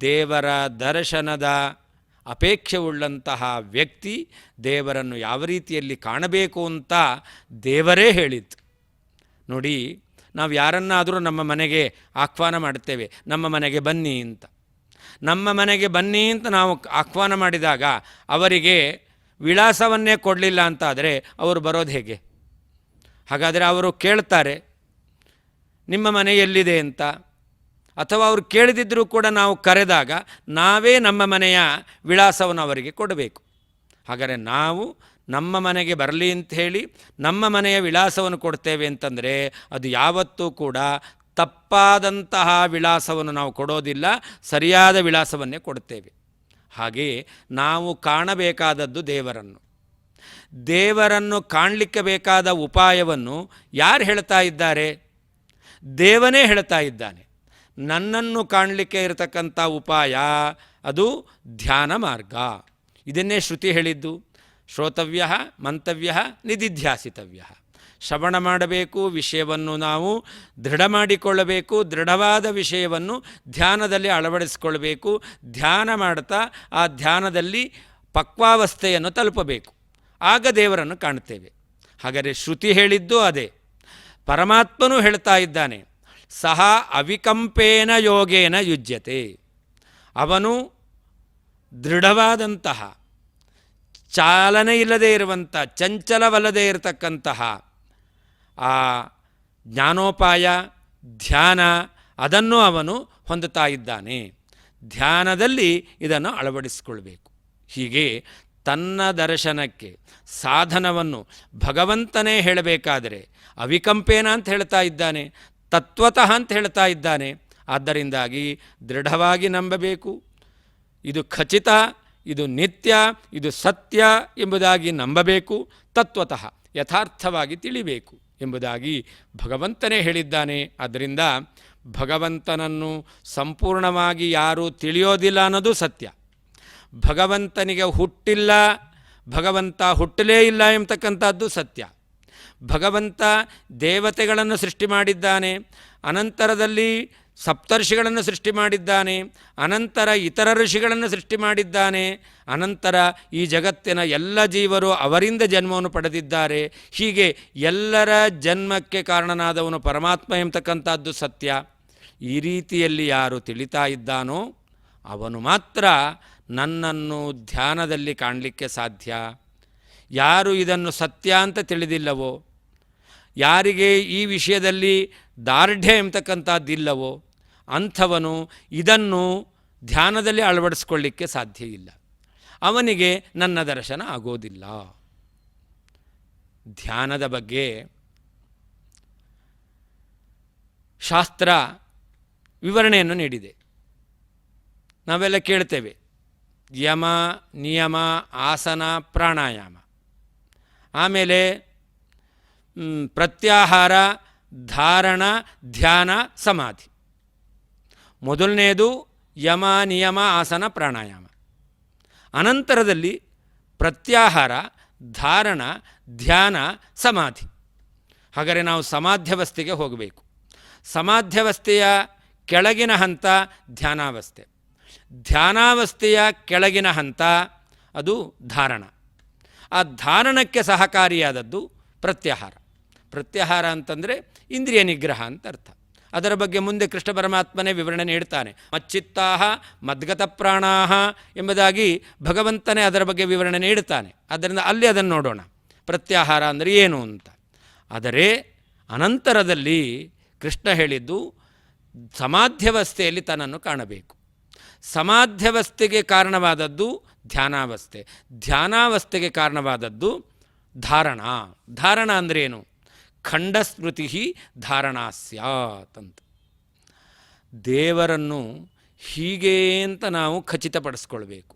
ದೇವರ ದರ್ಶನದ ಅಪೇಕ್ಷೆ ಉಳ್ಳಂತಹ ವ್ಯಕ್ತಿ ದೇವರನ್ನು ಯಾವ ರೀತಿಯಲ್ಲಿ ಕಾಣಬೇಕು ಅಂತ ದೇವರೇ ಹೇಳಿದ್ದು. ನೋಡಿ, ನಾವು ಯಾರನ್ನಾದರೂ ನಮ್ಮ ಮನೆಗೆ ಆಹ್ವಾನ ಮಾಡುತ್ತೇವೆ, ನಮ್ಮ ಮನೆಗೆ ಬನ್ನಿ ಅಂತ. ನಮ್ಮ ಮನೆಗೆ ಬನ್ನಿ ಅಂತ ನಾವು ಆಹ್ವಾನ ಮಾಡಿದಾಗ ಅವರಿಗೆ ವಿಳಾಸವನ್ನೇ ಕೊಡಲಿಲ್ಲ ಅಂತಾದರೆ ಅವರು ಬರೋದು ಹೇಗೆ? ಹಾಗಾದರೆ ಅವರು ಕೇಳ್ತಾರೆ ನಿಮ್ಮ ಮನೆ ಎಲ್ಲಿದೆ ಅಂತ. ಅಥವಾ ಅವರು ಕೇಳದಿದ್ದರೂ ಕೂಡ ನಾವು ಕರೆದಾಗ ನಾವೇ ನಮ್ಮ ಮನೆಯ ವಿಳಾಸವನ್ನು ಅವರಿಗೆ ಕೊಡಬೇಕು. ಹಾಗಾದರೆ ನಾವು ನಮ್ಮ ಮನೆಗೆ ಬರಲಿ ಅಂತ ಹೇಳಿ ನಮ್ಮ ಮನೆಯ ವಿಳಾಸವನ್ನು ಕೊಡ್ತೇವೆ ಅಂತಂದರೆ ಅದು ಯಾವತ್ತೂ ಕೂಡ ತಪ್ಪಾದಂತಹ ವಿಳಾಸವನ್ನು ನಾವು ಕೊಡೋದಿಲ್ಲ, ಸರಿಯಾದ ವಿಳಾಸವನ್ನೇ ಕೊಡ್ತೇವೆ. ಹಾಗೆಯೇ ನಾವು ಕಾಣಬೇಕಾದದ್ದು ದೇವರನ್ನು. ದೇವರನ್ನು ಕಾಣಲಿಕ್ಕೆ ಬೇಕಾದ ಉಪಾಯವನ್ನು ಯಾರು ಹೇಳ್ತಾ ಇದ್ದಾರೆ? ದೇವನೇ ಹೇಳ್ತಾ ಇದ್ದಾನೆ. ನನ್ನನ್ನು ಕಾಣಲಿಕ್ಕೆ ಇರತಕ್ಕಂಥ ಉಪಾಯ ಅದು ಧ್ಯಾನ ಮಾರ್ಗ. ಇದನ್ನೇ ಶ್ರುತಿ ಹೇಳಿದ್ದು. ಶ್ರೋತವ್ಯ ಮಂತವ್ಯ ನಿಧಿಧ್ಯಾಸಿತವ್ಯ. ಶ್ರವಣ ಮಾಡಬೇಕು, ವಿಷಯವನ್ನು ನಾವು ದೃಢ ಮಾಡಿಕೊಳ್ಳಬೇಕು, ದೃಢವಾದ ವಿಷಯವನ್ನು ಧ್ಯಾನದಲ್ಲಿ ಅಳವಡಿಸಿಕೊಳ್ಬೇಕು. ಧ್ಯಾನ ಮಾಡ್ತಾ ಆ ಧ್ಯಾನದಲ್ಲಿ ಪಕ್ವಾವಸ್ಥೆಯನ್ನು ತಲುಪಬೇಕು. ಆಗ ದೇವರನ್ನು ಕಾಣ್ತೇವೆ. ಹಾಗಾದರೆ ಶ್ರುತಿ ಹೇಳಿದ್ದು ಅದೇ, ಪರಮಾತ್ಮನೂ ಹೇಳ್ತಾ ಇದ್ದಾನೆ. ಸಹ ಅವಿಕಂಪೇನ ಯೋಗೇನ ಯುಜ್ಯತೆ. ಅವನು ದೃಢವಾದಂತಹ, ಚಾಲನೆ ಇಲ್ಲದೆ ಇರುವಂಥ, ಚಂಚಲವಲ್ಲದೆ ಇರತಕ್ಕಂತಹ ಆ ಜ್ಞಾನೋಪಾಯ ಧ್ಯಾನ, ಅದನ್ನು ಅವನು ಹೊಂದುತ್ತಾ ಇದ್ದಾನೆ. ಧ್ಯಾನದಲ್ಲಿ ಇದನ್ನು ಅಳವಡಿಸಿಕೊಳ್ಬೇಕು. ಹೀಗೆ ತನ್ನ ದರ್ಶನಕ್ಕೆ ಸಾಧನವನ್ನು ಭಗವಂತನೇ ಹೇಳಬೇಕಾದರೆ ಅವಿಕಂಪೇನ ಅಂತ ಹೇಳ್ತಾ ಇದ್ದಾನೆ, ತತ್ವತಃ ಅಂತ ಹೇಳ್ತಾ ಇದ್ದಾನೆ. ಆದ್ದರಿಂದಾಗಿ ದೃಢವಾಗಿ ನಂಬಬೇಕು. ಇದು ಖಚಿತ, ಇದು ನಿತ್ಯ, ಇದು ಸತ್ಯ ಎಂಬುದಾಗಿ ನಂಬಬೇಕು. ತತ್ವತಃ ಯಥಾರ್ಥವಾಗಿ ತಿಳಿಬೇಕು ಎಂಬುದಾಗಿ ಭಗವಂತನೇ ಹೇಳಿದ್ದಾನೆ. ಆದ್ದರಿಂದ ಭಗವಂತನನ್ನು ಸಂಪೂರ್ಣವಾಗಿ ಯಾರೂ ತಿಳಿಯೋದಿಲ್ಲ ಅನ್ನೋದು ಸತ್ಯ. ಭಗವಂತನಿಗೆ ಹುಟ್ಟಿಲ್ಲ, ಭಗವಂತ ಹುಟ್ಟಲೇ ಇಲ್ಲ ಎಂಬತಕ್ಕಂಥದ್ದು ಸತ್ಯ. ಭಗವಂತ ದೇವತೆಗಳನ್ನು ಸೃಷ್ಟಿ ಮಾಡಿದ್ದಾನೆ, ಅನಂತರದಲ್ಲಿ ಸಪ್ತರ್ಷಿಗಳನ್ನು ಸೃಷ್ಟಿ ಮಾಡಿದ್ದಾನೆ, ಅನಂತರ ಇತರ ಋಷಿಗಳನ್ನು ಸೃಷ್ಟಿ ಮಾಡಿದ್ದಾನೆ, ಅನಂತರ ಈ ಜಗತ್ತಿನ ಎಲ್ಲ ಜೀವರು ಅವರಿಂದ ಜನ್ಮವನ್ನು ಪಡೆದಿದ್ದಾರೆ. ಹೀಗೆ ಎಲ್ಲರ ಜನ್ಮಕ್ಕೆ ಕಾರಣನಾದವನು ಪರಮಾತ್ಮ ಎಂಬತಕ್ಕಂಥದ್ದು ಸತ್ಯ. ಈ ರೀತಿಯಲ್ಲಿ ಯಾರು ತಿಳಿತಾ ಇದ್ದಾನೋ ಅವನು ಮಾತ್ರ ನನ್ನನ್ನು ಧ್ಯಾನದಲ್ಲಿ ಕಾಣಲಿಕ್ಕೆ ಸಾಧ್ಯ. ಯಾರು ಇದನ್ನು ಸತ್ಯ ಅಂತ ತಿಳಿದಿಲ್ಲವೋ, ಯಾರಿಗೆ ಈ ವಿಷಯದಲ್ಲಿ ದಾರ್ಢ್ಯ ಎಂಬತಕ್ಕಂಥದ್ದಿಲ್ಲವೋ ಅಂಥವನು ಇದನ್ನು ಧ್ಯಾನದಲ್ಲಿ ಅಳವಡಿಸ್ಕೊಳ್ಳಿಕ್ಕೆ ಸಾಧ್ಯ ಇಲ್ಲ. ಅವನಿಗೆ ನನ್ನ ದರ್ಶನ ಆಗೋದಿಲ್ಲ. ಧ್ಯಾನದ ಬಗ್ಗೆ ಶಾಸ್ತ್ರ ವಿವರಣೆಯನ್ನು ನೀಡಿದೆ. ನಾವೆಲ್ಲ ಕೇಳ್ತೇವೆ, ಯಮ, ನಿಯಮ, ಆಸನ, ಪ್ರಾಣಾಯಾಮ, ಆಮೇಲೆ ಪ್ರತ್ಯಾಹಾರ, ಧಾರಣ, ಧ್ಯಾನ, ಸಮಾಧಿ. ಮೊದಲನೆಯದು ಯಮ, ನಿಯಮ, ಆಸನ, ಪ್ರಾಣಾಯಾಮ. ಅನಂತರದಲ್ಲಿ ಪ್ರತ್ಯಾಹಾರ, ಧಾರಣ, ಧ್ಯಾನ, ಸಮಾಧಿ. ಹಾಗಾದರೆ ನಾವು ಸಮಾಧ್ಯವಸ್ಥೆಗೆ ಹೋಗಬೇಕು. ಸಮಾಧ್ಯವಸ್ಥೆಯ ಕೆಳಗಿನ ಹಂತ ಧ್ಯಾನಾವಸ್ಥೆ. ಧ್ಯಾನಾವಸ್ಥೆಯ ಕೆಳಗಿನ ಹಂತ ಅದು ಧಾರಣ. ಆ ಧಾರಣಕ್ಕೆ ಸಹಕಾರಿಯಾದದ್ದು ಪ್ರತ್ಯಾಹಾರ. ಪ್ರತ್ಯಾಹಾರ ಅಂತಂದರೆ ಇಂದ್ರಿಯ ನಿಗ್ರಹ ಅಂತ ಅರ್ಥ. ಅದರ ಬಗ್ಗೆ ಮುಂದೆ ಕೃಷ್ಣ ಪರಮಾತ್ಮನೇ ವಿವರಣೆ ನೀಡ್ತಾನೆ. ಮಚ್ಚಿತ್ತಾಹ ಮದ್ಗತ ಪ್ರಾಣಾಹ ಎಂಬುದಾಗಿ ಭಗವಂತನೇ ಅದರ ಬಗ್ಗೆ ವಿವರಣೆ ನೀಡುತ್ತಾನೆ. ಆದ್ದರಿಂದ ಅಲ್ಲಿ ಅದನ್ನು ನೋಡೋಣ, ಪ್ರತ್ಯಾಹಾರ ಅಂದರೆ ಏನು ಅಂತ. ಆದರೆ ಅನಂತರದಲ್ಲಿ ಕೃಷ್ಣ ಹೇಳಿದ್ದು ಸಮಾಧ್ಯವಸ್ಥೆಯಲ್ಲಿ ತನ್ನನ್ನು ಕಾಣಬೇಕು. ಸಮಾಧ್ಯವಸ್ಥೆಗೆ ಕಾರಣವಾದದ್ದು ಧ್ಯಾನಾವಸ್ಥೆ, ಧ್ಯಾನಾವಸ್ಥೆಗೆ ಕಾರಣವಾದದ್ದು ಧಾರಣ. ಧಾರಣ ಅಂದ್ರೇನು? ಖಂಡಸ್ಮೃತಿ ಧಾರಣಾ ಸ್ಯಾತ್ ಅಂತ. ದೇವರನ್ನು ಹೀಗೆ ಅಂತ ನಾವು ಖಚಿತಪಡಿಸ್ಕೊಳ್ಬೇಕು.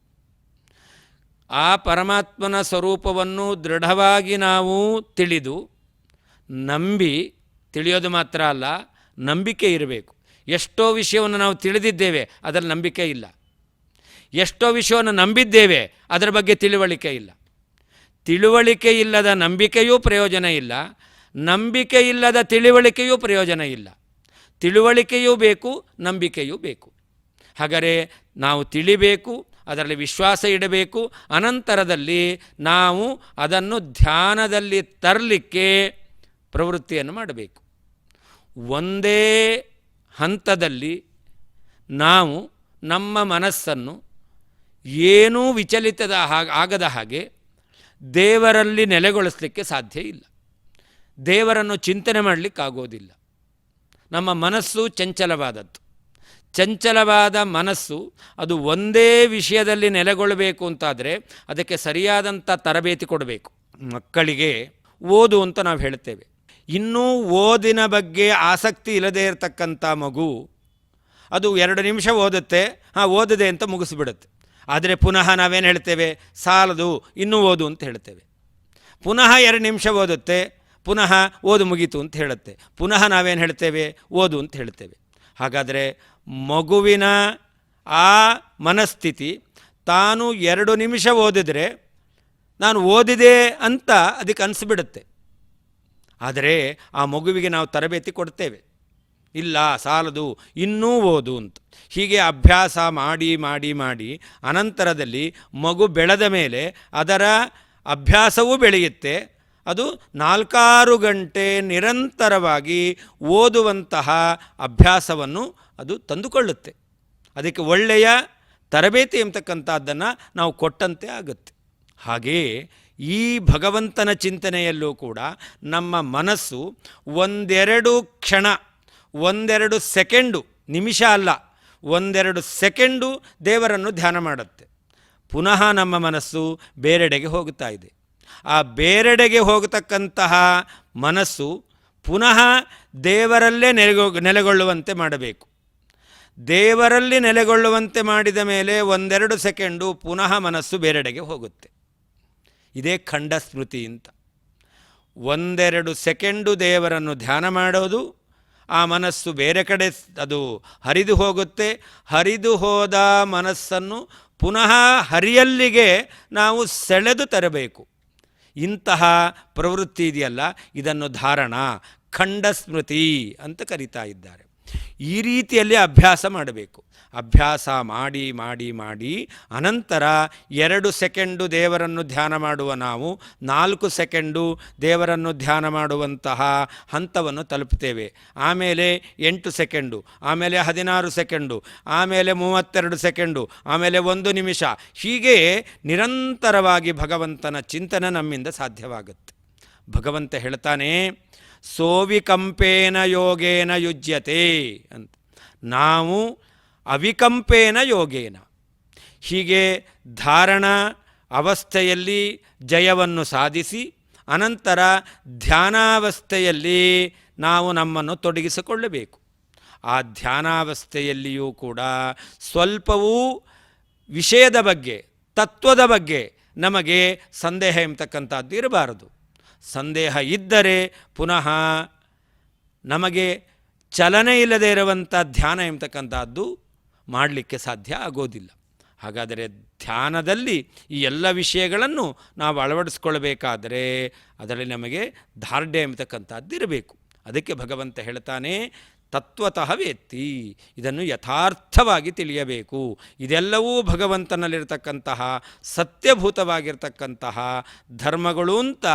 ಆ ಪರಮಾತ್ಮನ ಸ್ವರೂಪವನ್ನು ದೃಢವಾಗಿ ನಾವು ತಿಳಿದು ನಂಬಿ, ತಿಳಿಯೋದು ಮಾತ್ರ ಅಲ್ಲ, ನಂಬಿಕೆ ಇರಬೇಕು. ಎಷ್ಟೋ ವಿಷಯವನ್ನು ನಾವು ತಿಳಿದಿದ್ದೇವೆ, ಅದರಲ್ಲಿ ನಂಬಿಕೆ ಇಲ್ಲ. ಎಷ್ಟೋ ವಿಷಯವನ್ನು ನಂಬಿದ್ದೇವೆ, ಅದರ ಬಗ್ಗೆ ತಿಳುವಳಿಕೆ ಇಲ್ಲ. ತಿಳುವಳಿಕೆ ಇಲ್ಲದ ನಂಬಿಕೆಯೂ ಪ್ರಯೋಜನ ಇಲ್ಲ, ನಂಬಿಕೆ ಇಲ್ಲದ ತಿಳುವಳಿಕೆಯೂ ಪ್ರಯೋಜನ ಇಲ್ಲ. ತಿಳುವಳಿಕೆಯೂ ಬೇಕು, ನಂಬಿಕೆಯೂ ಬೇಕು. ಹಾಗಾದರೆ ನಾವು ತಿಳಿಬೇಕು, ಅದರಲ್ಲಿ ವಿಶ್ವಾಸ ಇಡಬೇಕು, ಅನಂತರದಲ್ಲಿ ನಾವು ಅದನ್ನು ಧ್ಯಾನದಲ್ಲಿ ತರಲಿಕ್ಕೆ ಪ್ರವೃತ್ತಿಯನ್ನು ಮಾಡಬೇಕು. ಒಂದೇ ಹಂತದಲ್ಲಿ ನಾವು ನಮ್ಮ ಮನಸ್ಸನ್ನು ಏನೂ ವಿಚಲಿತದ ಆಗದ ಹಾಗೆ ದೇವರಲ್ಲಿ ನೆಲೆಗೊಳಿಸಲಿಕ್ಕೆ ಸಾಧ್ಯ ಇಲ್ಲ. ದೇವರನ್ನು ಚಿಂತನೆ ಮಾಡಲಿಕ್ಕಾಗೋದಿಲ್ಲ. ನಮ್ಮ ಮನಸ್ಸು ಚಂಚಲವಾದದ್ದು. ಚಂಚಲವಾದ ಮನಸ್ಸು ಅದು ಒಂದೇ ವಿಷಯದಲ್ಲಿ ನೆಲೆಗೊಳ್ಳಬೇಕು ಅಂತಾದರೆ ಅದಕ್ಕೆ ಸರಿಯಾದಂಥ ತರಬೇತಿ ಕೊಡಬೇಕು. ಮಕ್ಕಳಿಗೆ ಓದು ಅಂತ ನಾವು ಹೇಳ್ತೇವೆ. ಇನ್ನೂ ಓದಿನ ಬಗ್ಗೆ ಆಸಕ್ತಿ ಇಲ್ಲದೇ ಇರತಕ್ಕಂಥ ಮಗು ಅದು 2 ನಿಮಿಷ ಓದುತ್ತೆ, ಓದಿದೆ ಅಂತ ಮುಗಿಸ್ಬಿಡುತ್ತೆ. ಆದರೆ ಪುನಃ ನಾವೇನು ಹೇಳ್ತೇವೆ, ಸಾಲದು, ಇನ್ನೂ ಓದು ಅಂತ ಹೇಳ್ತೇವೆ. ಪುನಃ 2 ನಿಮಿಷ ಓದುತ್ತೆ, ಪುನಃ ಓದು ಮುಗೀತು ಅಂತ ಹೇಳುತ್ತೆ. ಪುನಃ ನಾವೇನು ಹೇಳ್ತೇವೆ, ಓದು ಅಂತ ಹೇಳ್ತೇವೆ. ಹಾಗಾದರೆ ಮಗುವಿನ ಆ ಮನಸ್ಥಿತಿ ತಾನು 2 ನಿಮಿಷ ಓದಿದರೆ ನಾನು ಓದಿದೆ ಅಂತ ಅದಕ್ಕೆ ಅನಿಸ್ಬಿಡುತ್ತೆ. ಆದರೆ ಆ ಮಗುವಿಗೆ ನಾವು ತರಬೇತಿ ಕೊಡ್ತೇವೆ, ಇಲ್ಲ ಸಾಲದು, ಇನ್ನೂ ಓದು ಅಂತ. ಹೀಗೆ ಅಭ್ಯಾಸ ಮಾಡಿ ಮಾಡಿ ಮಾಡಿ ಅನಂತರದಲ್ಲಿ ಮಗು ಬೆಳೆದ ಮೇಲೆ ಅದರ ಅಭ್ಯಾಸವೂ ಬೆಳೆಯುತ್ತೆ. ಅದು 4-6 ಗಂಟೆ ನಿರಂತರವಾಗಿ ಓದುವಂತಹ ಅಭ್ಯಾಸವನ್ನು ಅದು ತಂದುಕೊಳ್ಳುತ್ತೆ. ಅದಕ್ಕೆ ಒಳ್ಳೆಯ ತರಬೇತಿ ಎಂಬತಕ್ಕಂಥದ್ದನ್ನು ನಾವು ಕೊಟ್ಟಂತೆ ಆಗುತ್ತೆ. ಹಾಗೆಯೇ ಈ ಭಗವಂತನ ಚಿಂತನೆಯಲ್ಲೂ ಕೂಡ ನಮ್ಮ ಮನಸ್ಸು 1-2 ಕ್ಷಣ, 1-2 ಸೆಕೆಂಡು, ನಿಮಿಷ ಅಲ್ಲ, 1-2 ಸೆಕೆಂಡು ದೇವರನ್ನು ಧ್ಯಾನ ಮಾಡುತ್ತೆ. ಪುನಃ ನಮ್ಮ ಮನಸ್ಸು ಬೇರೆಡೆಗೆ ಹೋಗುತ್ತಾ ಇದೆ. ಆ ಬೇರೆಡೆಗೆ ಹೋಗತಕ್ಕಂತಹ ಮನಸ್ಸು ಪುನಃ ದೇವರಲ್ಲೇ ನೆಲೆಗೊಳ್ಳುವಂತೆ ಮಾಡಬೇಕು. ದೇವರಲ್ಲಿ ನೆಲೆಗೊಳ್ಳುವಂತೆ ಮಾಡಿದ ಮೇಲೆ 1-2 ಸೆಕೆಂಡು ಪುನಃ ಮನಸ್ಸು ಬೇರೆಡೆಗೆ ಹೋಗುತ್ತೆ. ಇದೇ ಖಂಡ ಸ್ಮೃತಿ ಅಂತ. 1-2 ಸೆಕೆಂಡು ದೇವರನ್ನು ಧ್ಯಾನ ಮಾಡೋದು, ಆ ಮನಸ್ಸು ಬೇರೆ ಕಡೆ ಅದು ಹರಿದು ಹೋಗುತ್ತೆ. ಹರಿದು ಹೋದ ಮನಸ್ಸನ್ನು ಪುನಃ ಹರಿಯಲ್ಲಿಗೆ ನಾವು ಸೆಳೆದು ತರಬೇಕು. ಇಂತಹ ಪ್ರವೃತ್ತಿ ಇದೆಯಲ್ಲ, ಇದನ್ನು ಧಾರಣ, ಖಂಡ ಸ್ಮೃತಿ ಅಂತ ಕರೀತಾ ಇದ್ದಾರೆ. ಈ ರೀತಿಯಲ್ಲಿ ಅಭ್ಯಾಸ ಮಾಡಬೇಕು. ಅಭ್ಯಾಸ ಮಾಡಿ ಮಾಡಿ ಮಾಡಿ ಅನಂತರ 2 ಸೆಕೆಂಡು ದೇವರನ್ನು ಧ್ಯಾನ ಮಾಡುವ ನಾವು 4 ಸೆಕೆಂಡು ದೇವರನ್ನು ಧ್ಯಾನ ಮಾಡುವಂತಹ ಹಂತವನ್ನು ತಲುಪ್ತೇವೆ. ಆಮೇಲೆ 8 ಸೆಕೆಂಡು, ಆಮೇಲೆ 16 ಸೆಕೆಂಡು, ಆಮೇಲೆ 32 ಸೆಕೆಂಡು, ಆಮೇಲೆ 1 ನಿಮಿಷ. ಹೀಗೆ ನಿರಂತರವಾಗಿ ಭಗವಂತನ ಚಿಂತನೆ ನಮ್ಮಿಂದ ಸಾಧ್ಯವಾಗುತ್ತೆ. ಭಗವಂತ ಹೇಳ್ತಾನೆ, ಸೋವಿಕಂಪೇನ ಯೋಗೇನ ಯುಜ್ಯತೆ ಅಂತ. ನಾವು ಅವಿಕಂಪೇನ ಯೋಗೇನ, ಹೀಗೆ ಧಾರಣ ಅವಸ್ಥೆಯಲ್ಲಿ ಜಯವನ್ನು ಸಾಧಿಸಿ ಅನಂತರ ಧ್ಯಾನಾವಸ್ಥೆಯಲ್ಲಿ ನಾವು ನಮ್ಮನ್ನು ತೊಡಗಿಸಿಕೊಳ್ಳಬೇಕು. ಆ ಧ್ಯಾನಾವಸ್ಥೆಯಲ್ಲಿಯೂ ಕೂಡ ಸ್ವಲ್ಪವೂ ವಿಷಯದ ಬಗ್ಗೆ, ತತ್ವದ ಬಗ್ಗೆ ನಮಗೆ ಸಂದೇಹ ಎಂಬತಕ್ಕಂಥದ್ದು ಇರಬಾರದು. ಸಂದೇಹ ಇದ್ದರೆ ಪುನಃ ನಮಗೆ ಚಲನೆ ಇಲ್ಲದೆ ಇರುವಂಥ ಧ್ಯಾನ ಎಂಬತಕ್ಕಂಥದ್ದು ಮಾಡಲಿಕ್ಕೆ ಸಾಧ್ಯ ಆಗೋದಿಲ್ಲ. ಹಾಗಾದರೆ ಧ್ಯಾನದಲ್ಲಿ ಈ ಎಲ್ಲ ವಿಷಯಗಳನ್ನು ನಾವು ಅಳವಡಿಸ್ಕೊಳ್ಬೇಕಾದರೆ ಅದರಲ್ಲಿ ನಮಗೆ ದಾರ್ಢ್ಯ ಎಂಬತಕ್ಕಂಥದ್ದು ಇರಬೇಕು. ಅದಕ್ಕೆ ಭಗವಂತ ಹೇಳ್ತಾನೆ, ತತ್ವತಃ ವೇತ್ತಿ, ಇದನ್ನು ಯಥಾರ್ಥವಾಗಿ ತಿಳಿಯಬೇಕು. ಇದೆಲ್ಲವೂ ಭಗವಂತನಲ್ಲಿರ್ತಕ್ಕಂತಹ ಸತ್ಯಭೂತವಾಗಿರ್ತಕ್ಕಂತಹ ಧರ್ಮಗಳು ಅಂತ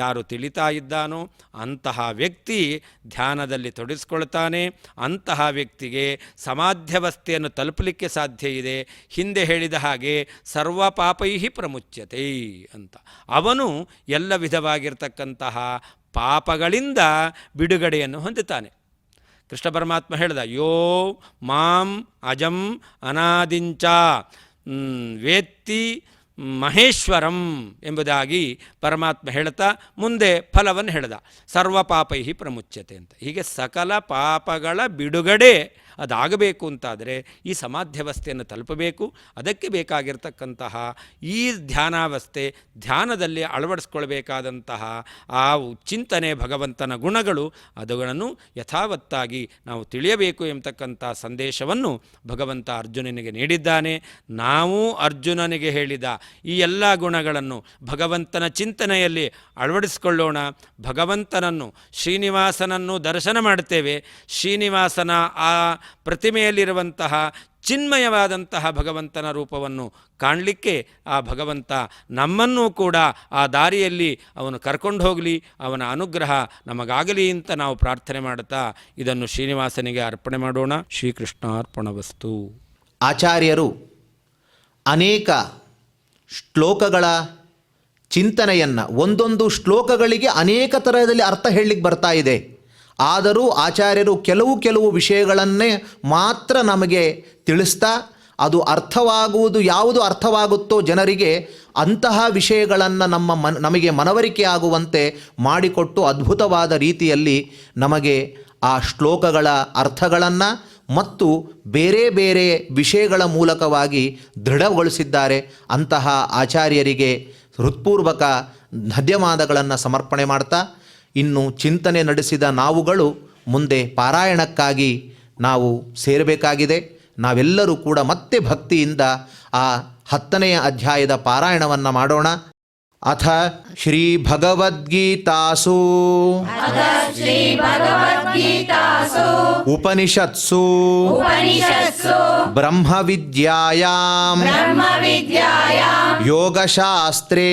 ಯಾರು ತಿಳಿತಾ ಇದ್ದಾನೋ ಅಂತಹ ವ್ಯಕ್ತಿ ಧ್ಯಾನದಲ್ಲಿ ತೊಡಗಿಸ್ಕೊಳ್ತಾನೆ. ಅಂತಹ ವ್ಯಕ್ತಿಗೆ ಸಮಾಧ್ಯವಸ್ಥೆಯನ್ನು ತಲುಪಲಿಕ್ಕೆ ಸಾಧ್ಯ ಇದೆ. ಹಿಂದೆ ಹೇಳಿದ ಹಾಗೆ ಸರ್ವ ಪಾಪೈಹಿ ಪ್ರಮುಚ್ಯತೆ ಅಂತ. ಅವನು ಎಲ್ಲ ವಿಧವಾಗಿರ್ತಕ್ಕಂತಹ ಪಾಪಗಳಿಂದ ಬಿಡುಗಡೆಯನ್ನು ಹೊಂದುತ್ತಾನೆ. ಕೃಷ್ಣ ಪರಮಾತ್ಮ ಹೇಳಿದ, ಯೋ ಮಾಂ ಅಜಂ ಅನಾದಿಂಚ ವೇತ್ತಿ ಮಹೇಶ್ವರಂ ಎಂಬುದಾಗಿ ಪರಮಾತ್ಮ ಹೇಳ್ತಾ ಮುಂದೆ ಫಲವನ್ನು ಹೇಳ್ದ. ಸರ್ವ ಪಾಪೈ ಪ್ರಮುಚ್ಯತೆ ಅಂತ. ಹೀಗೆ ಸಕಲ ಪಾಪಗಳ ಬಿಡುಗಡೆ ಅದಾಗಬೇಕು ಅಂತಾದರೆ ಈ ಸಮಾಧ್ಯವಸ್ಥೆಯನ್ನು ತಲುಪಬೇಕು. ಅದಕ್ಕೆ ಬೇಕಾಗಿರ್ತಕ್ಕಂತಹ ಈ ಧ್ಯಾನಾವಸ್ಥೆ, ಧ್ಯಾನದಲ್ಲಿ ಅಳವಡಿಸ್ಕೊಳ್ಬೇಕಾದಂತಹ ಆ ಚಿಂತನೆ, ಭಗವಂತನ ಗುಣಗಳು, ಅವುಗಳನ್ನು ಯಥಾವತ್ತಾಗಿ ನಾವು ತಿಳಿಯಬೇಕು ಎಂಬತಕ್ಕಂಥ ಸಂದೇಶವನ್ನು ಭಗವಂತ ಅರ್ಜುನನಿಗೆ ನೀಡಿದ್ದಾನೆ. ನಾವು ಅರ್ಜುನನಿಗೆ ಹೇಳಿದ ಈ ಎಲ್ಲ ಗುಣಗಳನ್ನು ಭಗವಂತನ ಚಿಂತನೆಯಲ್ಲಿ ಅಳವಡಿಸಿಕೊಳ್ಳೋಣ. ಭಗವಂತನನ್ನು, ಶ್ರೀನಿವಾಸನನ್ನು ದರ್ಶನ ಮಾಡ್ತೇವೆ. ಶ್ರೀನಿವಾಸನ ಆ ಪ್ರತಿಮೆಯಲ್ಲಿರುವಂತಹ ಚಿನ್ಮಯವಾದಂತಹ ಭಗವಂತನ ರೂಪವನ್ನು ಕಾಣಲಿಕ್ಕೆ ಆ ಭಗವಂತ ನಮ್ಮನ್ನೂ ಕೂಡ ಆ ದಾರಿಯಲ್ಲಿ ಅವನು ಕರ್ಕೊಂಡು ಹೋಗಲಿ, ಅವನ ಅನುಗ್ರಹ ನಮಗಾಗಲಿ ಅಂತ ನಾವು ಪ್ರಾರ್ಥನೆ ಮಾಡುತ್ತಾ ಇದನ್ನು ಶ್ರೀನಿವಾಸನಿಗೆ ಅರ್ಪಣೆ ಮಾಡೋಣ. ಶ್ರೀಕೃಷ್ಣಾರ್ಪಣವಸ್ತು. ಆಚಾರ್ಯರು ಅನೇಕ ಶ್ಲೋಕಗಳ ಚಿಂತನೆಯನ್ನು, ಒಂದೊಂದು ಶ್ಲೋಕಗಳಿಗೆ ಅನೇಕ ಥರದಲ್ಲಿ ಅರ್ಥ ಹೇಳಲಿಕ್ಕೆ ಬರ್ತಾ ಇದೆ. ಆದರೂ ಆಚಾರ್ಯರು ಕೆಲವು ವಿಷಯಗಳನ್ನೇ ಮಾತ್ರ ನಮಗೆ ತಿಳಿಸ್ತಾ, ಅದು ಅರ್ಥವಾಗುವುದು ಯಾವುದು ಅರ್ಥವಾಗುತ್ತೋ ಜನರಿಗೆ ಅಂತಹ ವಿಷಯಗಳನ್ನು ನಮಗೆ ಮನವರಿಕೆ ಆಗುವಂತೆ ಮಾಡಿಕೊಟ್ಟು ಅದ್ಭುತವಾದ ರೀತಿಯಲ್ಲಿ ನಮಗೆ ಆ ಶ್ಲೋಕಗಳ ಅರ್ಥಗಳನ್ನು ಮತ್ತು ಬೇರೆ ಬೇರೆ ವಿಷಯಗಳ ಮೂಲಕವಾಗಿ ದೃಢಗೊಳಿಸಿದ್ದಾರೆ. ಅಂತಹ ಆಚಾರ್ಯರಿಗೆ ಹೃತ್ಪೂರ್ವಕ ಧನ್ಯವಾದಗಳನ್ನು ಸಮರ್ಪಣೆ ಮಾಡ್ತಾ, ಇನ್ನು ಚಿಂತನೆ ನಡೆಸಿದ ನಾವುಗಳು ಮುಂದೆ ಪಾರಾಯಣಕ್ಕಾಗಿ ನಾವು ಸೇರಬೇಕಾಗಿದೆ. ನಾವೆಲ್ಲರೂ ಕೂಡ ಮತ್ತೆ ಭಕ್ತಿಯಿಂದ ಆ 10ನೇ ಅಧ್ಯಾಯದ ಪಾರಾಯಣವನ್ನು ಮಾಡೋಣ. ಅಥ ಶ್ರೀ ಭಗವದ್ಗೀತಾಸು ಉಪನಿಷತ್ಸು ಬ್ರಹ್ಮವಿದ್ಯಾಯಾಂ ಯೋಗಶಾಸ್ತ್ರೇ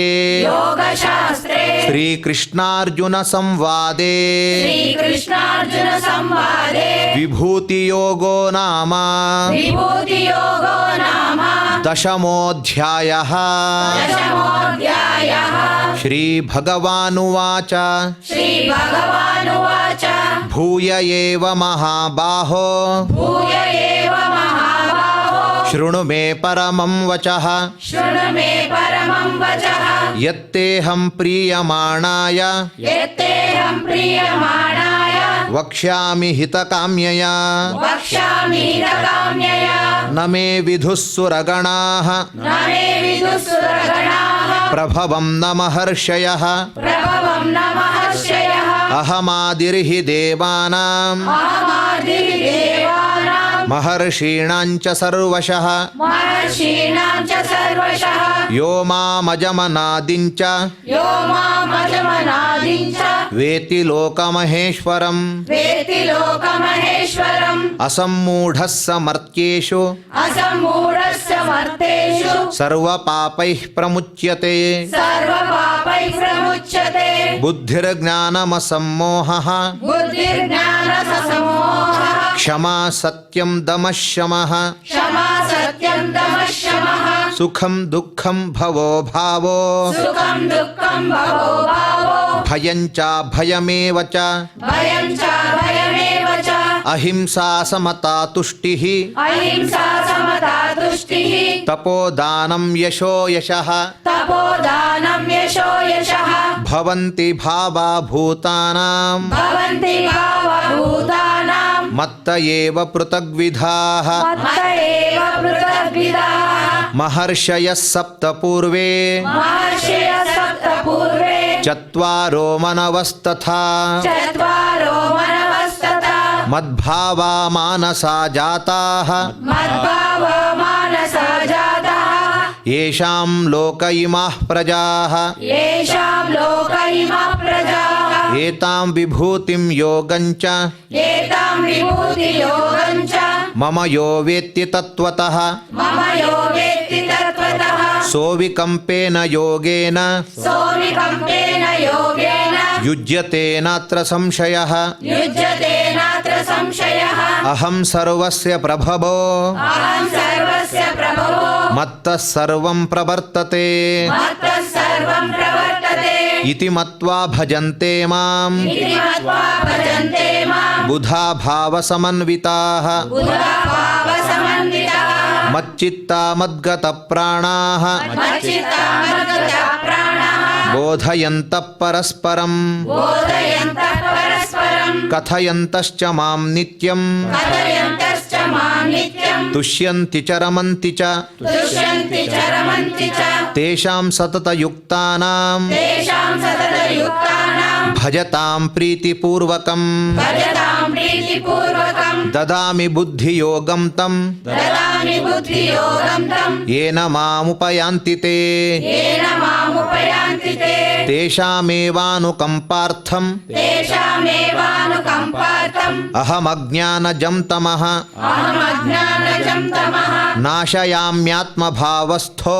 ಶ್ರೀಕೃಷ್ಣಾರ್ಜುನ ಸಂವಾದೇ ವಿಭೂತಿಯೋಗೋ ನಾಮ ದಶಮೋಧ್ಯಾಯಃ. ಶ್ರೀಭಗವಾನುವಾಚ ಭೂಯ ಏವ ಮಹಾಬಾಹೋ ಶೃಣು ಮೇ ಪರಮಂ ವಚಃ ಯತ್ತೇಹಂ ಪ್ರೀಯಮಾಣಾಯ ವಕ್ಷ್ಯಾಮಿ ಹಿತಕಾಮ್ಯಯಾ ನ ಮೇ ವಿಧುಸ್ಸುರಗಣಾಃ ಪ್ರಭವಂ ನ ಮಹರ್ಷಯಃ ಅಹಮಾದಿರ್ಹಿ ದೇವಾನಾಂ ಮಹರ್ಷೀಣಾಂಚ ಸರ್ವಶಃ ಯೋ ಮಾಮಜಮನಾದಿಂಚ ವೇತಿ ಲೋಕಮಹೇಶ್ವರಂ ಅಸಮ್ಮೂಢಃ ಸಮರ್ಥ್ಯೇಷು ಸರ್ವಪಾಪೈಃ ಪ್ರಮುಚ್ಯತೆ ಬುದ್ಧಿರ್ಜ್ಞಾನಮಸಮ್ಮೋಹಃ ಕ್ಷಮಾ ಸತ್ಯಂ ದಮಃ ಶಮಃ ಸುಖಂ ದುಃಖಂ ಭವೋ ಭಾವೋ ಭಯಂಚ ಭಯಮೇವ ಚ ಅಹಿಂಸಾ ಸಮತಾ ತುಷ್ಟಿಃ ತಪೋದಾನಂ ಯಶೋ ಯಶಃ ಭವಂತಿ ಭಾವಾ ಭೂತಾನಾಂ ಮತ್ತ ಏವ ಪೃಥಗ್ವಿಧಾಃ ಮಹರ್ಷಯಃ ಸಪ್ತ ಪೂರ್ವೇ ಚತ್ವಾರೋ ಮನವಸ್ತಥಾ ಮದ್ಭಾವಾ ಮಾನಸಾ ಜಾತಾಃ ಯೇಷಾಂ ಲೋಕ ಇಮಾಃ ಪ್ರಜಾಃ ಏತಾಂ ವಿಭೂತಿಂ ಯೋಗಂಚ ಮಮ ಯೋ ವೇತ್ತಿ ತತ್ವತಃ ಸೋವಿಕಂಪೇನ ಯೋಗೇನ ಯುಜ್ಯತೆ ನಾತ್ರ ಸಂಶಯಃ ಅಹಂ ಸರ್ವಸ್ಯ ಪ್ರಭವೋ ಮತ್ತಃ ಸರ್ವಂ ಪ್ರವರ್ತತೆ ಇತಿ ಮತ್ವಾ ಭಜಂತೆ ಮಾಂ ಬುಧಾ ಭಾವ ಸಮನ್ವಿತಾಃ ಮಚ್ಚಿತ್ತ ಮದ್ಗತ ಪ್ರಾಣಾಃ ಮಚ್ಚಿತ್ತಾಮದ್ಗತ ಪ್ರಾಣಾಃ ಬೋಧಯಂತಃ ಪರಸ್ಪರಂ ಬೋಧಯन्तಃ ಪರಸ್ಪರಂ ಕಥಯಂತಶ್ಚ ಮಾಂ ನಿತ್ಯಂ ಕಥಯन्तಶ್ಚ ಮಾಂ ನಿತ್ಯಂ ತುಷ್ಯಂತಿ ಚ ರಮಂತಿ ಚ ತುಷ್ಯಂತಿ ಚ ರಮಂತಿ ಚ ತೇಷಾಂ ಸತತಯುಕ್ತಾನಾಂ ತೇಷಾಂ ಸತತಯುಕ್ತಾನಾಂ ಭಜತಾಂ ಪ್ರೀತಿಪೂರ್ವಕಂ ಭಜತಾಂ ಪ್ರೀತಿಪೂರ್ವಕಂ ದದಾಮಿ ಬುದ್ಧಿಯೋಗಂ ತಂ ದದಾಮಿ ಬುದ್ಧಿಯೋಗಂ ತಂ ಯೇನ ಮಾಮುಪಯಾಂತಿ ತೇ ಯೇನ ಮಾಮುಪಯಾಂತಿ ತೇ ತೇಷಾಮೇವಾನುಕಂಪಾರ್ಥಂ ತೇಷಾಮೇವಾನುಕಂಪಾರ್ಥಂ ಅಹಮಜ್ಞಾನಜಂ ತಮಃ ಅಹಮಜ್ಞಾನಜಂ ತಮಃ ನಾಶಯಾಮ್ಯಾತ್ಮಭಾವಸ್ಥೋ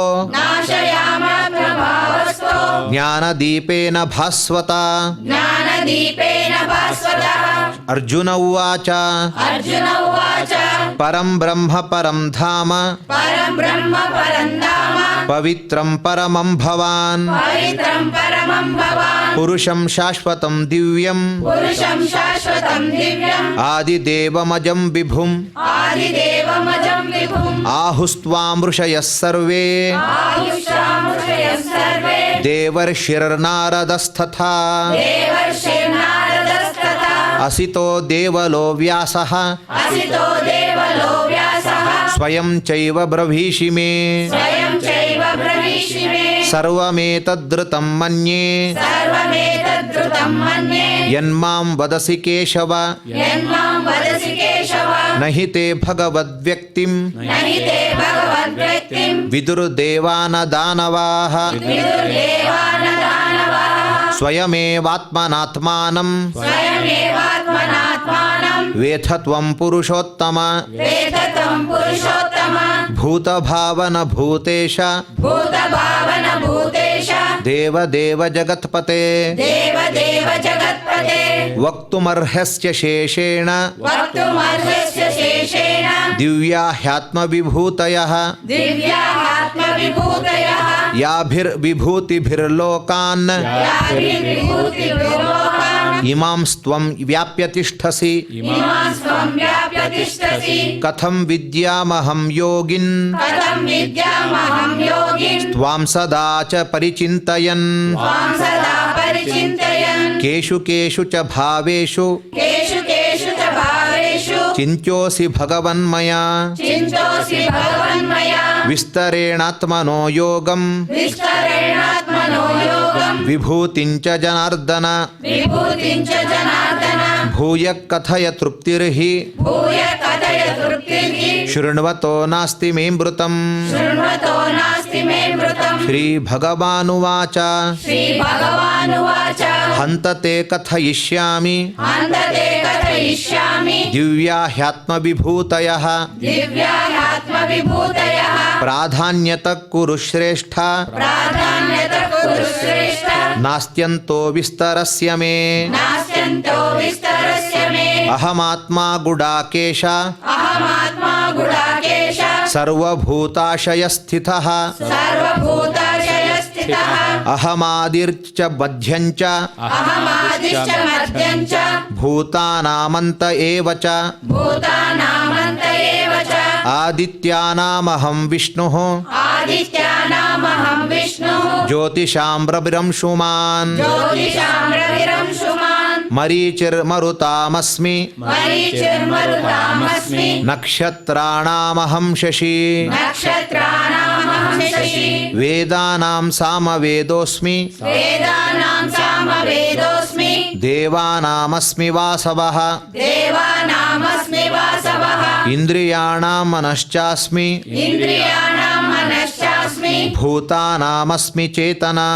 ನಾಶಯಾಮಾತ್ಮಭಾವಸ್ಥೋ ಜ್ಞಾನದೀಪೇನ ಭಾಸ್ವತ ಜ್ಞಾನದೀಪೇನ ಭಾಸ್ವತಃ ಅರ್ಜುನ ಉವಾಚ ಅರ್ಜುನ ಉವಾಚ ಪರಂ ಬ್ರಹ್ಮ ಪರಂ ಧಾಮ ಪರಂ ಬ್ರಹ್ಮ ಪರಂ ಧಾಮ ಪವಿತ್ರಂ ಪರಮಂ ಭವಾನ್ ಪವಿತ್ರಂ ಪರಮಂ ಭವಾನ್ ಪುರುಷಂ ಶಾಶ್ವತಂ ದಿವ್ಯಂ ಪುರುಷಂ ಶಾಶ್ವತಂ ದಿವ್ಯಂ ಆದಿದೇವಮಜಂ ವಿಭುಂ ಆದಿದೇವಮಜಂ ವಿಭುಂ ಆಹುಸ್ತ್ವಾಂ ಋಷಯಃ ಸರ್ವೇ ಆಯುಷ್ಯಾಮೃಷಯಃ ಸರ್ವೇ ದೇವರ್ಷಿರ್ನಾರದಸ್ತಥಾ ದೇವರ್ಷಿರ್ನಾರದಸ್ತಥಾ ಅಸಿತೋ ದೇವಲೋ ವ್ಯಾಸಃ ಅಸಿತೋ ದೇವಲೋ ವ್ಯಾಸಃ ಸ್ವಯಂ ಚೈವ ಬ್ರವೀಷಿ ಮೇ ಸ್ವಯಂ ಚೈವ ಬ್ರವೀಷಿ ಮೇ ಸರ್ವಮೇತದ್ಧೃತಂ ಮನ್ಯೇ ಸರ್ವಮೇತದ್ಧೃತಂ ಮನ್ಯೇ ಯನ್ಮಾಂ ವದಸಿ ಕೇಶವ ಯನ್ಮಾಂ ವದಸಿ ಕೇಶವ ನಹಿ ತೇ ಭಗವದ್ವ್ಯಕ್ತಿಂ ನಹಿ ತೇ ಭಗವದ್ವ್ಯಕ್ತಿಂ ವಿದುರ್ದೇವಾನ ದಾನವಾಃ ವಿದುರ್ದೇವಾನ ದಾನವಾಃ ಸ್ವಯಮೇವಾತ್ಮನಾತ್ಮಾನಂ ಸ್ವಯಮೇವಾತ್ಮನಾತ್ಮಾನಂ ವೇಥ ತ್ವಂ ಪುರುಷೋತ್ತಮ ವೇದತಂ ಪುರುಷೋತ್ತಮ ಭೂತಭಾವನ ಭೂತೇಶ ಭೂತಭಾವನ ಭೂತೇಶ ದೇವದೇವ ಜಗತ್ಪತೆ ದೇವ ದೇವ ಜಗತ್ಪತೆ ವಕ್ತುಮರ್ಹಸ್ಯ ಶೇಷೇಣ ವಕ್ತುಮರ್ಹಸ್ಯ ಶೇಷೇಣ ದಿವ್ಯಾ ಹ್ಯಾತ್ಮವಿಭೂತಯಃ ದಿವ್ಯಾತ್ಮವಿಭೂತಯಃ ಯಾಭಿರ್ವಿಭೂತಿಭಿರ್ಲೋಕಾನ್ ಯಾಭಿರ್ವಿಭೂತಿಭಿರ್ಲೋಕಾನ್ ಇಮಾಂಸ್ತ್ವಂ ವ್ಯಾಪ್ಯ ತಿಷ್ಠಸಿ ಇಮಾಂ ಸ್ವಂ ವ್ಯಾಪ್ಯ ತಿಷ್ಠಸಿ ಕಥಂ ವಿದ್ಯಾಮಹಂ ಯೋಗಿನ್ ಕಥಂ ವಿದ್ಯಾಮಹಂ ಯೋಗಿನ್ ತ್ವಾಂ ಸದಾ ಚ ಪರಿಚಿಂತಯನ್ ತ್ವಾಂ ಸದಾ ಪರಿಚಿಂತಯನ್ ಕೇಷು ಕೇಷು ಚ ಭಾವೇಷು ಕೇಷು ಕೇಷು ಚ ಭಾವೇಷು ಚಿಂತ್ಯೋಸಿ ಭಗವನ್ಮಯಾ ಚಿಂತೋಸಿ ಭಗವನ್ಮಯ ವಿಸ್ತರೇಣಾತ್ಮನೋ ಯೋಗಂ ವಿಸ್ತರೇಣಾತ್ಮನೋ ಯೋಗಂ ವಿಭೂತಿಂಚ ಜನಾರ್ದನ ವಿಭೂತಿಂ ಚ ಜನಾರ್ದನ ಭೂಯ ಕಥಯ ತೃಪ್ತಿರ್ಹಿ ಭೂಯ ಕಥಯ ತೃಪ್ತಿರ್ಹಿ ಶೃಣ್ವತೋ ನಾಸ್ತಿ ಮೇಮೃತಂ ಶೃಣ್ವತೋ ನಾಸ್ತಿ ಮೇ ಮೃತಂ ಶ್ರೀ ಭಗವಾನುವಾಚ ಶ್ರೀ ಭಗವಾನುವಾಚ ಹಂತತೆ ಕಥಯಿಷ್ಯಾಮಿ ಅಂತತೆ ಕಥಯಿಷ್ಯಾಮಿ ದಿವ್ಯಾ ಹ್ಯಾತ್ಮವಿಭೂತಯಃ ದಿವ್ಯಾತ್ಮವಿಭೂತಯಃ ಪ್ರಾಧಾನ್ಯತ ಕುರು ಶ್ರೇಷ್ಠ ಪ್ರಾಧಾನ್ಯತ ಕುರು ಶ್ರೇಷ್ಠ ನಾಸ್ತ್ಯಂತೋ ವಿಸ್ತರಸ್ಯ ಮೇ ನಾಸ್ತ್ಯಂತೋ ವಿಸ್ತರಸ್ಯ ಮೇ ಅಹಮಾತ್ಮ ಗುಡಾಕೇಶ ಅಹಮಾತ್ಮ ಗುಡಾಕೇಶ ಸರ್ವಭೂತಾಶಯ ಸ್ಥಿತಃ ಸರ್ವಭೂತಾಶಯ ಸ್ಥಿತಃ ಅಹಮಾದಿರ್ಚ ಬದ್ಧ್ಯಂಚ ಅಹಮಾದಿಶ್ಚ ಮಧ್ಯಂಚ ಭೂತಾನಾಮಂತ ಏವ ಚ ಭೂತಾನಾಮಂತ ಏವ ಚ ಆದಿತ್ಯಾನಾಮಹಂ ವಿಷ್ಣುಃ ಆದಿತ್ಯಾನಾಮಹಂ ವಿಷ್ಣುಃ ಜ್ಯೋತಿಷಾಂ ರವಿರಂಶುಮಾನ್ ಜ್ಯೋತಿಷಾಂ ರವಿರಂಶುಮಾನ್ ಮರೀಚಿರ್ಮರುತಾಮಸ್ಮಿ ಮರೀಚಿರ್ಮರುತಾಮಸ್ಮಿ ನಕ್ಷತ್ರಾಣಾಮಹಂ ಶಶಿ ನಕ್ಷತ್ರಾಣಾಮಹಂ ಶಶಿ ವೇದಾನಾಂ ಸಾಮವೇದೋಸ್ಮಿ ವೇದಾನಾಂ ಸಾಮವೇದೋಸ್ಮಿ ದೇವಾನಾಮಸ್ಮಿ ವಾಸವಃ ದೇವಾನಾಮಸ್ಮಿ ವಾಸವಃ ಇಂದ್ರಿಯಾಣಾಂ ಮನಶ್ಚಾಸ್ಮಿ ಇಂದ್ರಿಯಾಣಾಂ ಮನಶ್ಚಾಸ್ಮಿ ಭೂತಾನಾಮಸ್ಮಿ ಚೇತನಾ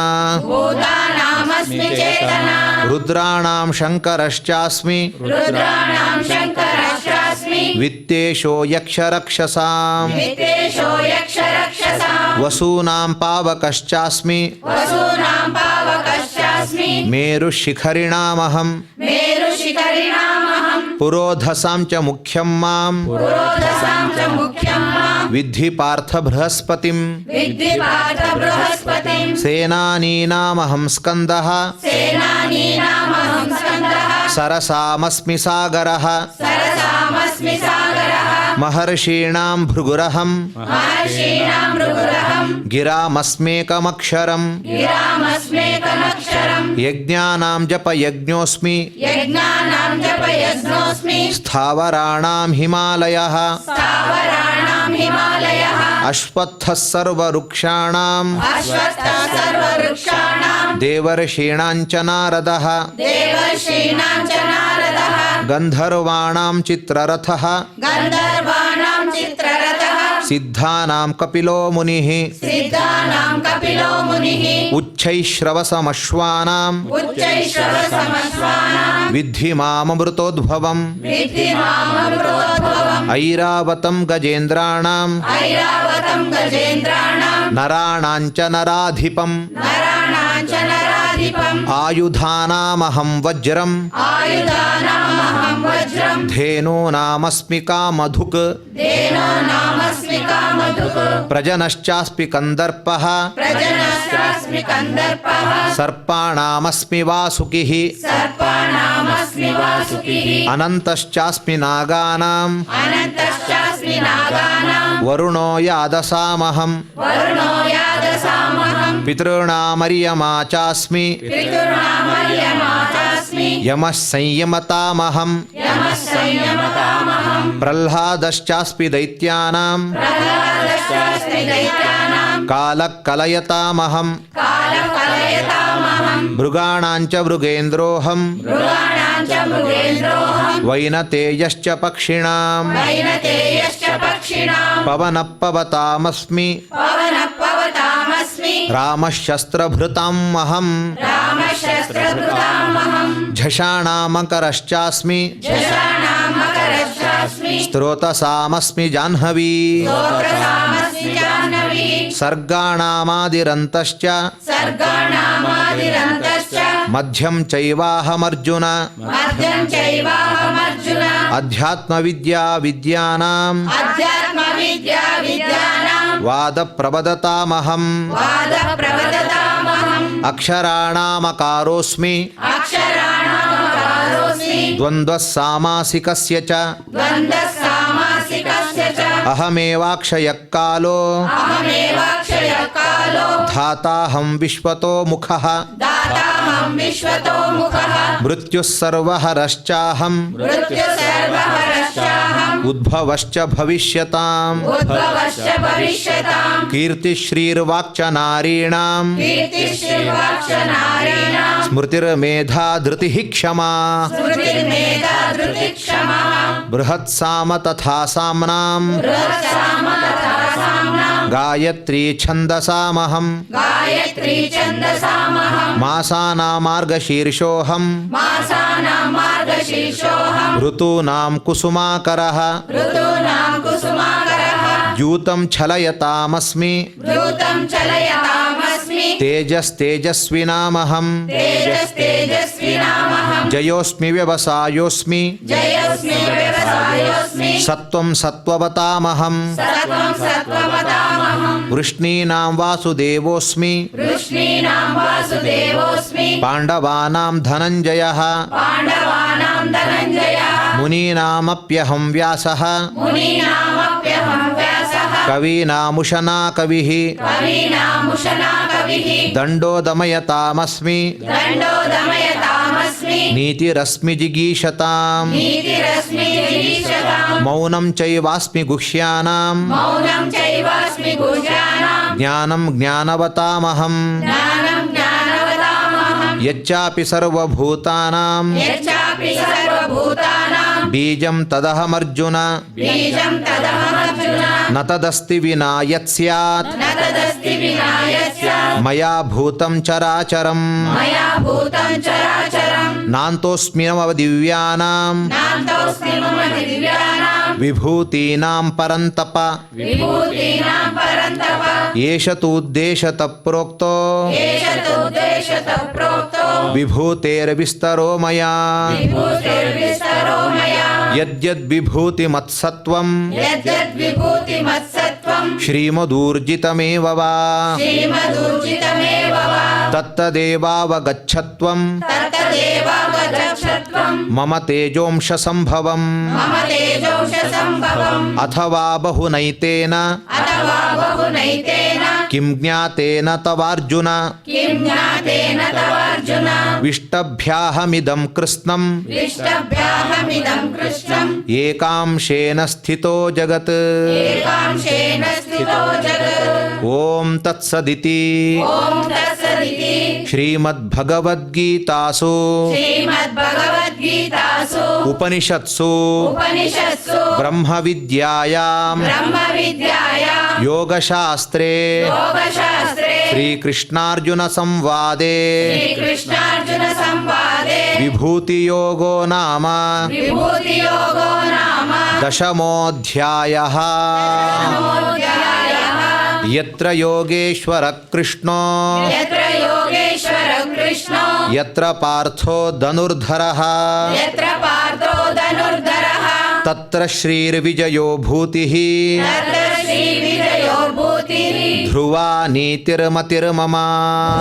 ಭೂತಾನಾಮಸ್ಮಿ ಚೇತನಾ ರುದ್ರಾಣಾಂ ಶಂಕರಶ್ಚಾಸ್ಮಿ ರುದ್ರಾಣಾಂ ಶಂಕರಶ್ಚಾಸ್ಮಿ ವಿತ್ತೇಶೋ ಯಕ್ಷರಕ್ಷಸಾಂ ವಿತ್ತೇಶೋ ಯಕ್ಷರಕ್ಷಸಾಂ ವಸೂನಾಂ ಪಾವಕಶ್ಚಾಸ್ಮಿ ವಸೂನಾಂ ಪಾವಕಶ್ಚಾಸ್ಮಿ ಮೇರುಶಿಖರಿಣಾಮಹಂ ಮೇರುಶಿಖರಿಣಾಮಹಂ ಪುರೋಧಸಾಂ ಚ ಮುಖ್ಯಂ ಮಾಂ ಪುರೋಧಸಾಂ ಚ ಮುಖ್ಯಂ ಮಾಂ ವಿದ್ಧಿ ಪಾರ್ಥ ಬೃಹಸ್ಪತಿಂ ವಿದ್ಧಿ ಪಾರ್ಥ ಬೃಹಸ್ಪತಿಂ ಸೇನಾನೀನಾಮಹಂ ಸ್ಕಂದಃ ಸೇನಾನೀನಾಮಹಂ ಸ್ಕಂದಃ ಸರಸಾಮಸ್ಮಿ ಸಾಗರಃ ಸರಸಾಮಸ್ಮಿ लोकानामस्मि सागरः महर्षीणां भृगुरहं महर्षीणां भृगुरहं गिरामस्मेकमक्षरं गिरामस्मेकमक्षरम् यज्ञानां जपयज्ञोऽस्मि यज्ञानां जपयज्ञोऽस्मि स्थावराणां हिमालयः स्थावराणां हिमालयः अश्वत्थः सर्ववृक्षाणाम् अश्वत्थः सर्ववृक्षाणां देवर्षीणां च नारदः देवर्षीणां च नारदः गन्धर्वाणां चित्ररथः गन्धर्वाणां चित्ररथः सिद्धानां कपिलो मुनिः सिद्धानां कपिलो मुनिः उच्चैश्रवसमश्वानां उच्चैश्रवसमश्वानां विद्धि माममृतोद्भवम् विद्धि माममृतोद्भवम् ऐरावतं गजेन्द्राणाम् ऐरावतं गजेन्द्राणां नराणां च नराधिपम् नराणां च नराधिपम् आयुधानामहं वज्रम् आयुधानामहं वज्रं धेनूनामस्मि कामधुक् धेनो नामस्मि कामधुक् प्रजनश्चास्मि कन्दर्पः प्रजनश्चास्मि कन्दर्पः सर्पाणामस्मि वासुकिः सर्पाणामस्मि वासुकिः अनन्तश्चास्मि नागानाम् अनन्तश्चास्मि नागानां वरुणो यादसामहम् वरुणो यादसामहं पितॄणामर्यमा चास्मि पितॄणामर्यमा चास्मि यमः संयमतामहम् यमः संयमतामहं प्रह्लादश्चास्मि दैत्यानाम् प्रह्लादश्चास्मि दैत्यानां कालः कलयतामहम् कालकलयतामहं मृगाणां च मृगेन्द्रोऽहम् मृगाणां च मृगेन्द्रोऽहं वैनतेयश्च पक्षिणाम् वैनतेयश्च पक्षिणां पवनः पवतामस्मि पवनः पवतामस्मि रामः शस्त्रभृतामहम् रामशस्त्रभृतामहं झषाणामकरश्चास्मि झषाणां मकरश्चास्मि स्त्रोतसामस्मि जाह्नवी स्तोत्रसामस्मि जाह्नवी सर्गाणामादिरन्तश्च सर्गाणामादिरन्तश्च मध्यं चैवाहमर्जुन मध्यं चैवाहमर्जुन अध्यात्मविद्या विद्यानाम् अध्यात्मविद्या विद्यानां वादप्रवदतामहम् वादप्रवदतामहम् अक्षराणामकारोऽस्मि अक्षराणामकारोऽस्मि द्वन्द्वः सामासिकस्य च द्वन्द्वः सामासिकस्य च अहमेवाक्षयः कालो अहमेवाक्षयः कालो धाताहं विश्वतो मुखः दाताहं विश्वतो मुखः मृत्युः सर्वहरश्चाहम् मृत्युसर्वहरश्चाहम् उद्भवश्च भविष्यताम् उद्भवश्च भविष्यताम् कीर्तिश्रीर्वाक्च नारीणाम् कीर्तिश्रीर्वाक्च नारीणां स्मृतिर्मेधा धृतिः क्षमा स्मृतिर्मेधा धृतिक्षमा बृहत्साम तथा साम्नाम् बृहत्साम तथा साम्नां गायत्री छन्दसामहम् गायत्री छन्दसामहं मासानां मार्गशीर्षोऽहम् मासानां मार्गशीर्षोऽहं ऋतूनां कुसुमाकरः ऋतूनां कुसुमाकरः द्यूतं छलयतामस्मि द्यूतं चलयतामस्मि तेजस्तेजस्विनामहम् तेजस्तेजस्विनामहं जयोऽस्मि व्यवसायोऽस्मि जयोऽस्मि व्यवसायोऽस्मि सत्त्वं सत्त्ववतामहम् सत्त्वं सत्त्ववतामहं वृष्णीनां वासुदेवोऽस्मि वृष्णीनां वासुदेवोऽस्मि पाण्डवानां धनञ्जयः पाण्डवानां धनञ्जयः मुनीनामप्यहं व्यासः मुनीनामप्यहं व्यासः कवीनामुशना कविः कवीनामुशना कविः दण्डो दमयतामस्मि दण्डो दमयतामस्मि नीतिरस्मि जिगीषताम् नीतिरस्मि जिगीषताम् मौनं चैवास्मि गुह्यानां मौनं चैवास्मि गुह्यानां ज्ञानं ज्ञानवतामहम् ज्ञानं ज्ञानवतामहं यच्चापि सर्वभूतानां यच्चापि सर्वभूतानां बीजं तदहमर्जुन बीजं तदहमर्जुन न तदस्ति विना यत् स्यात् न तदस्ति विना यस्य मया भूतं चराचरम् मया भूतं चराचरं नान्तोऽस्मि मम दिव्यानां नान्तोऽस्मि मम दिव्यानां विभूतीनां परन्तप विभूतीनां परन्तप एष तूद्देशतः प्रोक्तो एष तोद्देशतः प्रोक्तो विभूतेर्विस्तरो मया विभूतिर्विस्तरो मया यद्यद्विभूतिमत्सत्त्वं यद्यद्विभूतिमत्सत्त्वं श्रीमदूर्जितमेव वा श्रीमदूर्जितमेव वा तत्तदेवावगच्छत्वं तत्तदेवावगच्छत्वं ಮಮ ತೇಜೋಂಶ ಸಂಭವಂ मम तेजोंश संभवम् ಅಥವಾ ಬಹುನೈತೇನ अथवा बहुनैतेन ಕಿಂ ಜ್ಞಾತೇನ ತವಾರ್ಜುನ किं ज्ञातेन तवार्जुन ವಿಷ್ಟಭ್ಯಾಹಮಿದಂ ಕೃಷ್ಣಂ विष्टभ्याहमिदं कृष्णम् ಏಕಾಂಶೇನ ಸ್ಥಿತೋ ಜಗತ್ एकांशेन स्थितो जगत् ಓಂ ತತ್ಸದಿತಿ ॐ तत्सदिति ಶ್ರೀಮದ್ಭಗವದ್ಗೀತಾಸು श्रीमद्भगवद्गीतासु ಉಪನಿಷತ್ಸು उपनिषत्सु ಬ್ರಹ್ಮವಿದ್ಯಾಯಾಂ ब्रह्मविद्यायां ಯೋಗಶಾಸ್ತ್ರೇ योगशास्त्रे ಶ್ರೀಕೃಷ್ಣಾರ್ಜುನ ಸಂವಾದೇ श्रीकृष्णार्जुनसंवादे ವಿಭೂತಿಯೋಗೋ ನಾಮ विभूतियोगो नाम ದಶಮೋಧ್ಯಾಯಃ नमोऽध्यायः ಯತ್ರ ಯೋಗೇಶ್ವರ ಕೃಷ್ಣೋ यत्र योगेश्वर कृष्णो ಯತ್ರ ಪಾರ್ಥೋ ಧನುರ್ಧರಃ यत्र पार्थो धनुर्धरः ತತ್ರ ಶ್ರೀರ್ವಿಜಯೋ ಭೂತಿಃ तत्र श्रीविजयो भूतिः ಧ್ರುವಾ ನೀತಿರ್ಮತಿರ್ಮಮ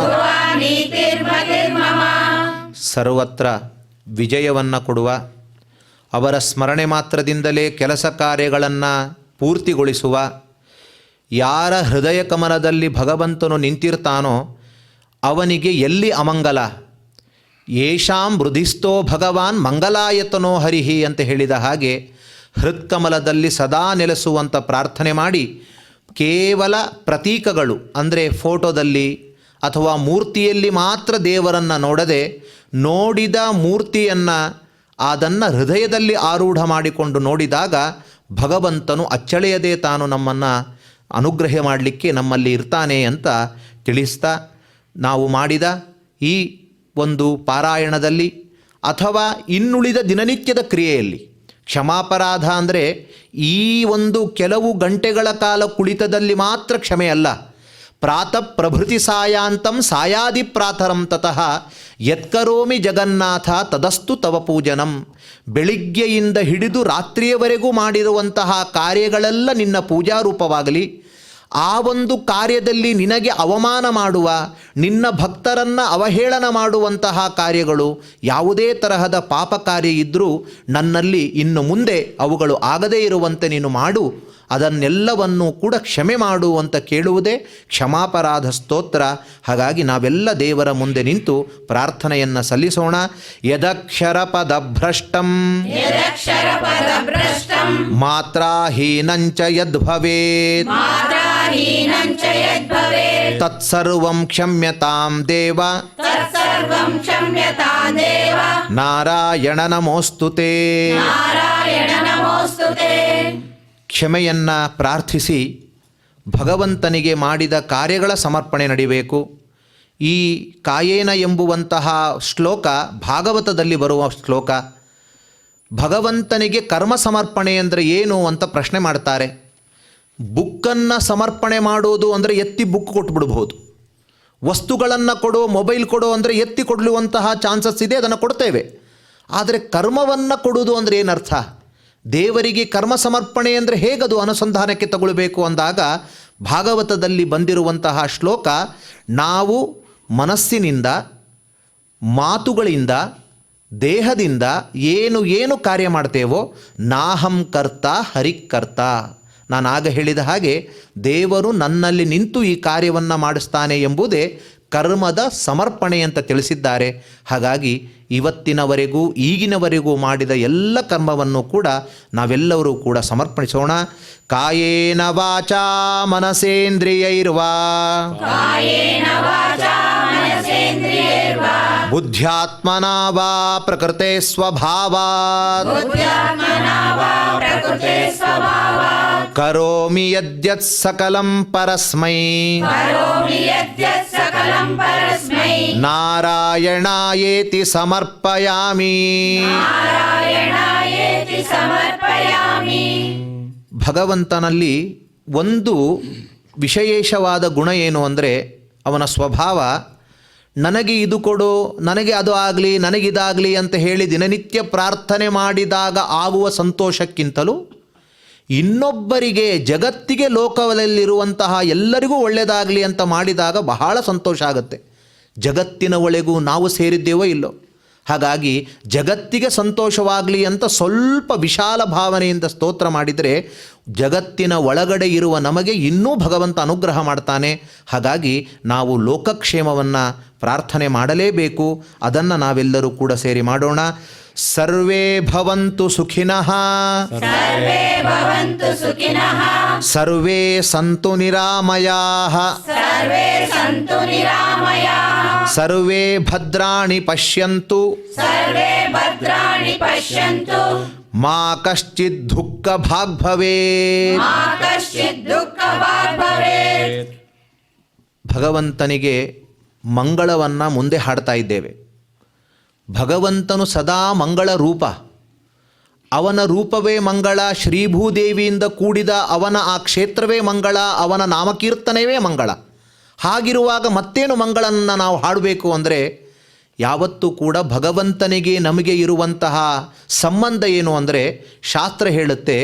ध्रुवा नीतिर्मतिर्मम ಸರ್ವತ್ರ ವಿಜಯವನ್ನು ಕೊಡುವ ಅವರ ಸ್ಮರಣೆ ಮಾತ್ರದಿಂದಲೇ ಕೆಲಸ ಕಾರ್ಯಗಳನ್ನು ಪೂರ್ತಿಗೊಳಿಸುವ ಯಾರ ಹೃದಯ ಕಮಲದಲ್ಲಿ ಭಗವಂತನು ನಿಂತಿರ್ತಾನೋ ಅವನಿಗೆ ಎಲ್ಲಿ ಅಮಂಗಲ ಯೇಷಾಂ ಹೃದಿಸ್ಥೋ ಭಗವಾನ್ ಮಂಗಲಾಯತನೋ ಹರಿಹಿ ಅಂತ ಹೇಳಿದ ಹಾಗೆ ಹೃತ್ಕಮಲದಲ್ಲಿ ಸದಾ ನೆಲೆಸುವಂಥ ಪ್ರಾರ್ಥನೆ ಮಾಡಿ ಕೇವಲ ಪ್ರತೀಕಗಳು ಅಂದರೆ ಫೋಟೋದಲ್ಲಿ ಅಥವಾ ಮೂರ್ತಿಯಲ್ಲಿ ಮಾತ್ರ ದೇವರನ್ನು ನೋಡದೆ ನೋಡಿದ ಮೂರ್ತಿಯನ್ನು ಅದನ್ನು ಹೃದಯದಲ್ಲಿ ಆರೂಢ ಮಾಡಿಕೊಂಡು ನೋಡಿದಾಗ ಭಗವಂತನು ಅಚ್ಚಳೆಯದೇ ತಾನು ನಮ್ಮನ್ನು ಅನುಗ್ರಹ ಮಾಡಲಿಕ್ಕೆ ನಮ್ಮಲ್ಲಿ ಇರ್ತಾನೆ ಅಂತ ತಿಳಿಸ್ತಾ ನಾವು ಮಾಡಿದ ಈ ಒಂದು ಪಾರಾಯಣದಲ್ಲಿ ಅಥವಾ ಇನ್ನುಳಿದ ದಿನನಿತ್ಯದ ಕ್ರಿಯೆಯಲ್ಲಿ ಕ್ಷಮಾಪರಾಧ ಅಂದರೆ ಈ ಒಂದು ಕೆಲವು ಗಂಟೆಗಳ ಕಾಲ ಕುಳಿತದಲ್ಲಿ ಮಾತ್ರ ಕ್ಷಮೆ ಅಲ್ಲ. ಪ್ರಾತಃ ಪ್ರಭೃತಿ ಸಾಯಾಂತಂ ಸಾಯಾದಿ ಪ್ರಾತರಂ ತತಃ ಯತ್ಕರೋಮಿ ಜಗನ್ನಾಥ ತದಸ್ತು ತವ ಪೂಜನಂ. ಬೆಳಿಗ್ಗೆಯಿಂದ ಹಿಡಿದು ರಾತ್ರಿಯವರೆಗೂ ಮಾಡಿರುವಂತಹ ಕಾರ್ಯಗಳೆಲ್ಲ ನಿನ್ನ ಪೂಜಾರೂಪವಾಗಲಿ. ಆ ಒಂದು ಕಾರ್ಯದಲ್ಲಿ ನಿನಗೆ ಅವಮಾನ ಮಾಡುವ, ನಿನ್ನ ಭಕ್ತರನ್ನು ಅವಹೇಳನ ಮಾಡುವಂತಹ ಕಾರ್ಯಗಳು ಯಾವುದೇ ತರಹದ ಪಾಪ ಕಾರ್ಯ ಇದ್ದರೂ ನನ್ನಲ್ಲಿ ಇನ್ನು ಮುಂದೆ ಅವುಗಳು ಆಗದೇ ಇರುವಂತೆ ನೀನು ಮಾಡು, ಅದನ್ನೆಲ್ಲವನ್ನೂ ಕೂಡ ಕ್ಷಮೆ ಮಾಡು ಅಂತ ಕೇಳುವುದೇ ಕ್ಷಮಾಪರಾಧ ಸ್ತೋತ್ರ. ಹಾಗಾಗಿ ನಾವೆಲ್ಲ ದೇವರ ಮುಂದೆ ನಿಂತು ಪ್ರಾರ್ಥನೆಯನ್ನು ಸಲ್ಲಿಸೋಣ. ಯದಕ್ಷರ ಪದಭ್ರಷ್ಟಂ ಮಾತ್ರಾಹೀನಂಚ ಯದ್ಭವೇತ್ मात्राहीनञ्च यद्भवेत् ತತ್ಸರ್ವಂ ಕ್ಷಮ್ಯತಾಂ ದೇವ तत्सर्वं क्षम्यता देव ನಾರಾಯಣ ನಮೋಸ್ತುತೇ. नारायण नमोऽस्तुते. ಕ್ಷಮೆಯನ್ನು ಪ್ರಾರ್ಥಿಸಿ ಭಗವಂತನಿಗೆ ಮಾಡಿದ ಕಾರ್ಯಗಳ ಸಮರ್ಪಣೆ ನಡಿಬೇಕು. ಈ ಕಾಯೇನ ಎಂಬುವಂತಹ ಶ್ಲೋಕ ಭಾಗವತದಲ್ಲಿ ಬರುವ ಶ್ಲೋಕ. ಭಗವಂತನಿಗೆ ಕರ್ಮ ಸಮರ್ಪಣೆ ಅಂದರೆ ಏನು ಅಂತ ಪ್ರಶ್ನೆ ಮಾಡ್ತಾರೆ. ಬುಕ್ಕನ್ನು ಸಮರ್ಪಣೆ ಮಾಡೋದು ಅಂದರೆ ಎತ್ತಿ ಬುಕ್ ಕೊಟ್ಬಿಡ್ಬೋದು. ವಸ್ತುಗಳನ್ನು ಕೊಡೋ, ಮೊಬೈಲ್ ಕೊಡೋ ಅಂದರೆ ಎತ್ತಿ ಕೊಡಲುವಂತಹ ಚಾನ್ಸಸ್ ಇದೆ, ಅದನ್ನು ಕೊಡ್ತೇವೆ. ಆದರೆ ಕರ್ಮವನ್ನು ಕೊಡೋದು ಅಂದರೆ ಏನರ್ಥ? ದೇವರಿಗೆ ಕರ್ಮ ಸಮರ್ಪಣೆ ಅಂದರೆ ಹೇಗದು ಅನುಸಂಧಾನಕ್ಕೆ ತಗೊಳ್ಬೇಕು ಅಂದಾಗ ಭಾಗವತದಲ್ಲಿ ಬಂದಿರುವಂತಹ ಶ್ಲೋಕ, ನಾವು ಮನಸ್ಸಿನಿಂದ, ಮಾತುಗಳಿಂದ, ದೇಹದಿಂದ ಏನು ಕಾರ್ಯ ಮಾಡ್ತೇವೋ ನಾಹಂ ಕರ್ತ ಹರಿಕರ್ತ. ನಾನು ಆಗ ಹೇಳಿದ ಹಾಗೆ ದೇವರು ನನ್ನಲ್ಲಿ ನಿಂತು ಈ ಕಾರ್ಯವನ್ನು ಮಾಡಿಸ್ತಾನೆ ಎಂಬುದೇ ಕರ್ಮದ ಸಮರ್ಪಣೆ ಅಂತ ತಿಳಿಸಿದ್ದಾರೆ. ಹಾಗಾಗಿ ಇವತ್ತಿನವರೆಗೂ ಈಗಿನವರೆಗೂ ಮಾಡಿದ ಎಲ್ಲ ಕರ್ಮವನ್ನು ಕೂಡ ನಾವೆಲ್ಲರೂ ಕೂಡ ಸಮರ್ಪಣಿಸೋಣ. ಕಾಯೇನ ವಾಚಾ ಮನಸೇಂದ್ರಿಯೈರ್ವಾ कायेन वाचा मनसेन्द्रियैर्वा ಬುದ್ಧ್ಯಾತ್ಮನಾ ವಾ ಪ್ರಕೃತೆ ಸ್ವಭಾವಾತ್ बुद्ध्यात्मना वा प्रकृते स्वभावात् ಕರೋಮಿ ಯದ್ಯತ್ ಸಕಲಂ ಪರಸ್ಮೈ करोमि यद्यत् सकलं परस्मै ನಾರಾಯಣಾಯೇತಿ ಸಮರ್ಪಯಾಮಿ. नारायणायेति समर्पयामि. ಭಗವಂತನಲ್ಲಿ ಒಂದು ವಿಶೇಷವಾದ ಗುಣ ಏನು ಅಂದರೆ ಅವನ ಸ್ವಭಾವ. ನನಗೆ ಇದು ಕೊಡು, ನನಗೆ ಅದು ಆಗಲಿ, ನನಗಿದಾಗಲಿ ಅಂತ ಹೇಳಿ ದಿನನಿತ್ಯ ಪ್ರಾರ್ಥನೆ ಮಾಡಿದಾಗ ಆಗುವ ಸಂತೋಷಕ್ಕಿಂತಲೂ ಇನ್ನೊಬ್ಬರಿಗೆ, ಜಗತ್ತಿಗೆ, ಲೋಕದಲ್ಲಿರುವಂತಹ ಎಲ್ಲರಿಗೂ ಒಳ್ಳೆಯದಾಗಲಿ ಅಂತ ಮಾಡಿದಾಗ ಬಹಳ ಸಂತೋಷ ಆಗುತ್ತೆ. ಜಗತ್ತಿನ ಒಳಗೂ ನಾವು ಸೇರಿದ್ದೇವೋ ಇಲ್ಲೋ. ಹಾಗಾಗಿ ಜಗತ್ತಿಗೆ ಸಂತೋಷವಾಗಲಿ ಅಂತ ಸ್ವಲ್ಪ ವಿಶಾಲ ಭಾವನೆಯಿಂದ ಸ್ತೋತ್ರ ಮಾಡಿದರೆ ಜಗತ್ತಿನ ಒಳಗಡೆ ಇರುವ ನಮಗೆ ಇನ್ನೂ ಭಗವಂತ ಅನುಗ್ರಹ ಮಾಡ್ತಾನೆ. ಹಾಗಾಗಿ ನಾವು ಲೋಕಕ್ಷೇಮವನ್ನು ಪ್ರಾರ್ಥನೆ ಮಾಡಲೇಬೇಕು. ಅದನ್ನು ನಾವೆಲ್ಲರೂ ಕೂಡ ಸೇರಿ ಮಾಡೋಣ. ಸರ್ವೇ ಭವಂತು ಸುಖಿನಃ, ಸರ್ವೇ ಭವಂತು ಸುಖಿನಃ, ಸರ್ವೇ ಸಂತು ನಿರಾಮಯಾಃ, ಸರ್ವೇ ಸಂತು ನಿರಾಮಯಾಃ, ಸರ್ವೇ ಭದ್ರಾಣಿ ಪಶ್ಯಂತು, ಸರ್ವೇ ಭದ್ರಾಣಿ ಪಶ್ಯಂತು, ಮಾ ಕಶ್ಚಿತ್ ದುಃಖ ಭಾಗ್ ಭವೇತ್. ಮಾ ಕಶ್ಚಿತ್ ದುಃಖ ಭಾಗ್ ಭವೇತ್. ಭಗವಂತನಿಗೆ ಮಂಗಳವನ್ನು ಮುಂದೆ ಹಾಡ್ತಾ ಇದ್ದೇವೆ. ಭಗವಂತನು ಸದಾ ಮಂಗಳ ರೂಪ, ಅವನ ರೂಪವೇ ಮಂಗಳ, ಶ್ರೀಭೂದೇವಿಯಿಂದ ಕೂಡಿದ ಅವನ ಆ ಕ್ಷೇತ್ರವೇ ಮಂಗಳ, ಅವನ ನಾಮಕೀರ್ತನವೇ ಮಂಗಳ. ಹಾಗಿರುವಾಗ ಮತ್ತೇನು ಮಂಗಳನ್ನು ನಾವು ಹಾಡಬೇಕು ಅಂದರೆ, ಯಾವತ್ತೂ ಕೂಡ ಭಗವಂತನಿಗೆ ನಮಗೆ ಇರುವಂತಹ ಸಂಬಂಧ ಏನು ಅಂದರೆ, ಶಾಸ್ತ್ರ ಹೇಳುತ್ತೆ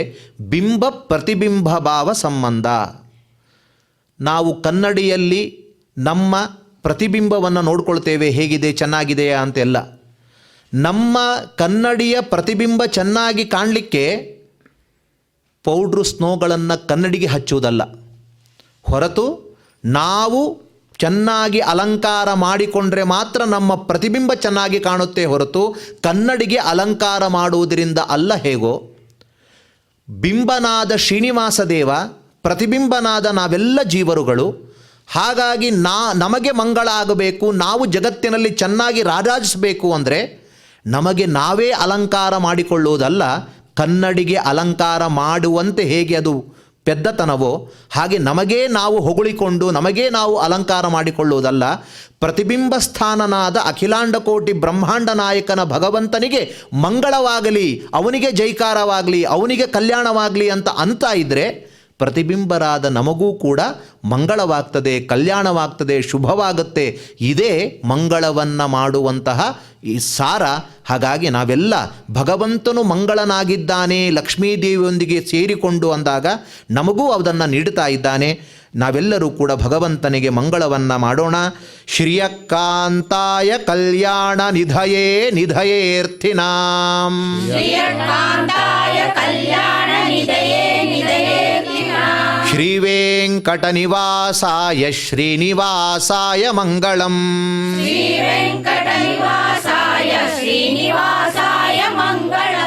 ಬಿಂಬ ಪ್ರತಿಬಿಂಬ ಭಾವ ಸಂಬಂಧ. ನಾವು ಕನ್ನಡಿಯಲ್ಲಿ ನಮ್ಮ ಪ್ರತಿಬಿಂಬವನ್ನು ನೋಡ್ಕೊಳ್ತೇವೆ, ಹೇಗಿದೆ ಚೆನ್ನಾಗಿದೆಯಾ ಅಂತೆಲ್ಲ. ನಮ್ಮ ಕನ್ನಡಿಯ ಪ್ರತಿಬಿಂಬ ಚೆನ್ನಾಗಿ ಕಾಣಲಿಕ್ಕೆ ಪೌಡ್ರು ಸ್ನೋಗಳನ್ನು ಕನ್ನಡಿಗೆ ಹಚ್ಚುವುದಲ್ಲ, ಹೊರತು ನಾವು ಚೆನ್ನಾಗಿ ಅಲಂಕಾರ ಮಾಡಿಕೊಂಡ್ರೆ ಮಾತ್ರ ನಮ್ಮ ಪ್ರತಿಬಿಂಬ ಚೆನ್ನಾಗಿ ಕಾಣುತ್ತೆ ಹೊರತು ಕನ್ನಡಿಗೆ ಅಲಂಕಾರ ಮಾಡುವುದರಿಂದ ಅಲ್ಲ. ಹೇಗೋ ಬಿಂಬನಾದ ಶ್ರೀನಿವಾಸ ದೇವ, ಪ್ರತಿಬಿಂಬನಾದ ನಾವೆಲ್ಲ ಜೀವರುಗಳು. ಹಾಗಾಗಿ ನಮಗೆ ಮಂಗಳ ಆಗಬೇಕು, ನಾವು ಜಗತ್ತಿನಲ್ಲಿ ಚೆನ್ನಾಗಿ ರಾರಾಜಿಸಬೇಕು ಅಂದರೆ ನಮಗೆ ನಾವೇ ಅಲಂಕಾರ ಮಾಡಿಕೊಳ್ಳುವುದಲ್ಲ, ಕನ್ನಡಿಗೆ ಅಲಂಕಾರ ಮಾಡುವಂತೆ ಹೇಗೆ ಅದು ಪೆದ್ದತನವೋ ಹಾಗೆ ನಮಗೇ ನಾವು ಹೊಗಳಿಕೊಂಡು ನಮಗೇ ನಾವು ಅಲಂಕಾರ ಮಾಡಿಕೊಳ್ಳುವುದಲ್ಲ. ಪ್ರತಿಬಿಂಬ ಸ್ಥಾನನಾದ ಅಖಿಲಾಂಡ ಕೋಟಿ ಬ್ರಹ್ಮಾಂಡ ನಾಯಕನ ಭಗವಂತನಿಗೆ ಮಂಗಳವಾಗಲಿ, ಅವನಿಗೆ ಜೈಕಾರವಾಗಲಿ, ಅವನಿಗೆ ಕಲ್ಯಾಣವಾಗಲಿ ಅಂತ ಇದ್ದರೆ ಪ್ರತಿಬಿಂಬರಾದ ನಮಗೂ ಕೂಡ ಮಂಗಳವಾಗ್ತದೆ, ಕಲ್ಯಾಣವಾಗ್ತದೆ, ಶುಭವಾಗುತ್ತೆ. ಇದೇ ಮಂಗಳವನ್ನು ಮಾಡುವಂತಹ ಈ ಸಾರ. ಹಾಗಾಗಿ ನಾವೆಲ್ಲ ಭಗವಂತನು ಮಂಗಳನಾಗಿದ್ದಾನೆ, ಲಕ್ಷ್ಮೀದೇವಿಯೊಂದಿಗೆ ಸೇರಿಕೊಂಡು ಅಂದಾಗ ನಮಗೂ ಅದನ್ನು ನೀಡುತ್ತಾ ಇದ್ದಾನೆ. ನಾವೆಲ್ಲರೂ ಕೂಡ ಭಗವಂತನಿಗೆ ಮಂಗಳವನ್ನು ಮಾಡೋಣ. ಶ್ರಿಯಕಾಂತಾಯ ಕಲ್ಯಾಣ ನಿಧಯೇ ನಿಧಯೇರ್ಥಿನಾಂ, ಶ್ರೀಯಕಾಂತಾಯ ಕಲ್ಯಾಣ ನಿಧಯೇ ನಿಧಯೇರ್ಥಿನಾಂ, ಶ್ರೀವೆಂಕಟನಿವಾಸಾಯ ಶ್ರೀನಿವಾಸಾಯ ಮಂಗಳಂ, ಶ್ರೀವೆಂಕಟನಿವಾಸಾಯ ಶ್ರೀನಿವಾಸಾಯ ಮಂಗಳಂ.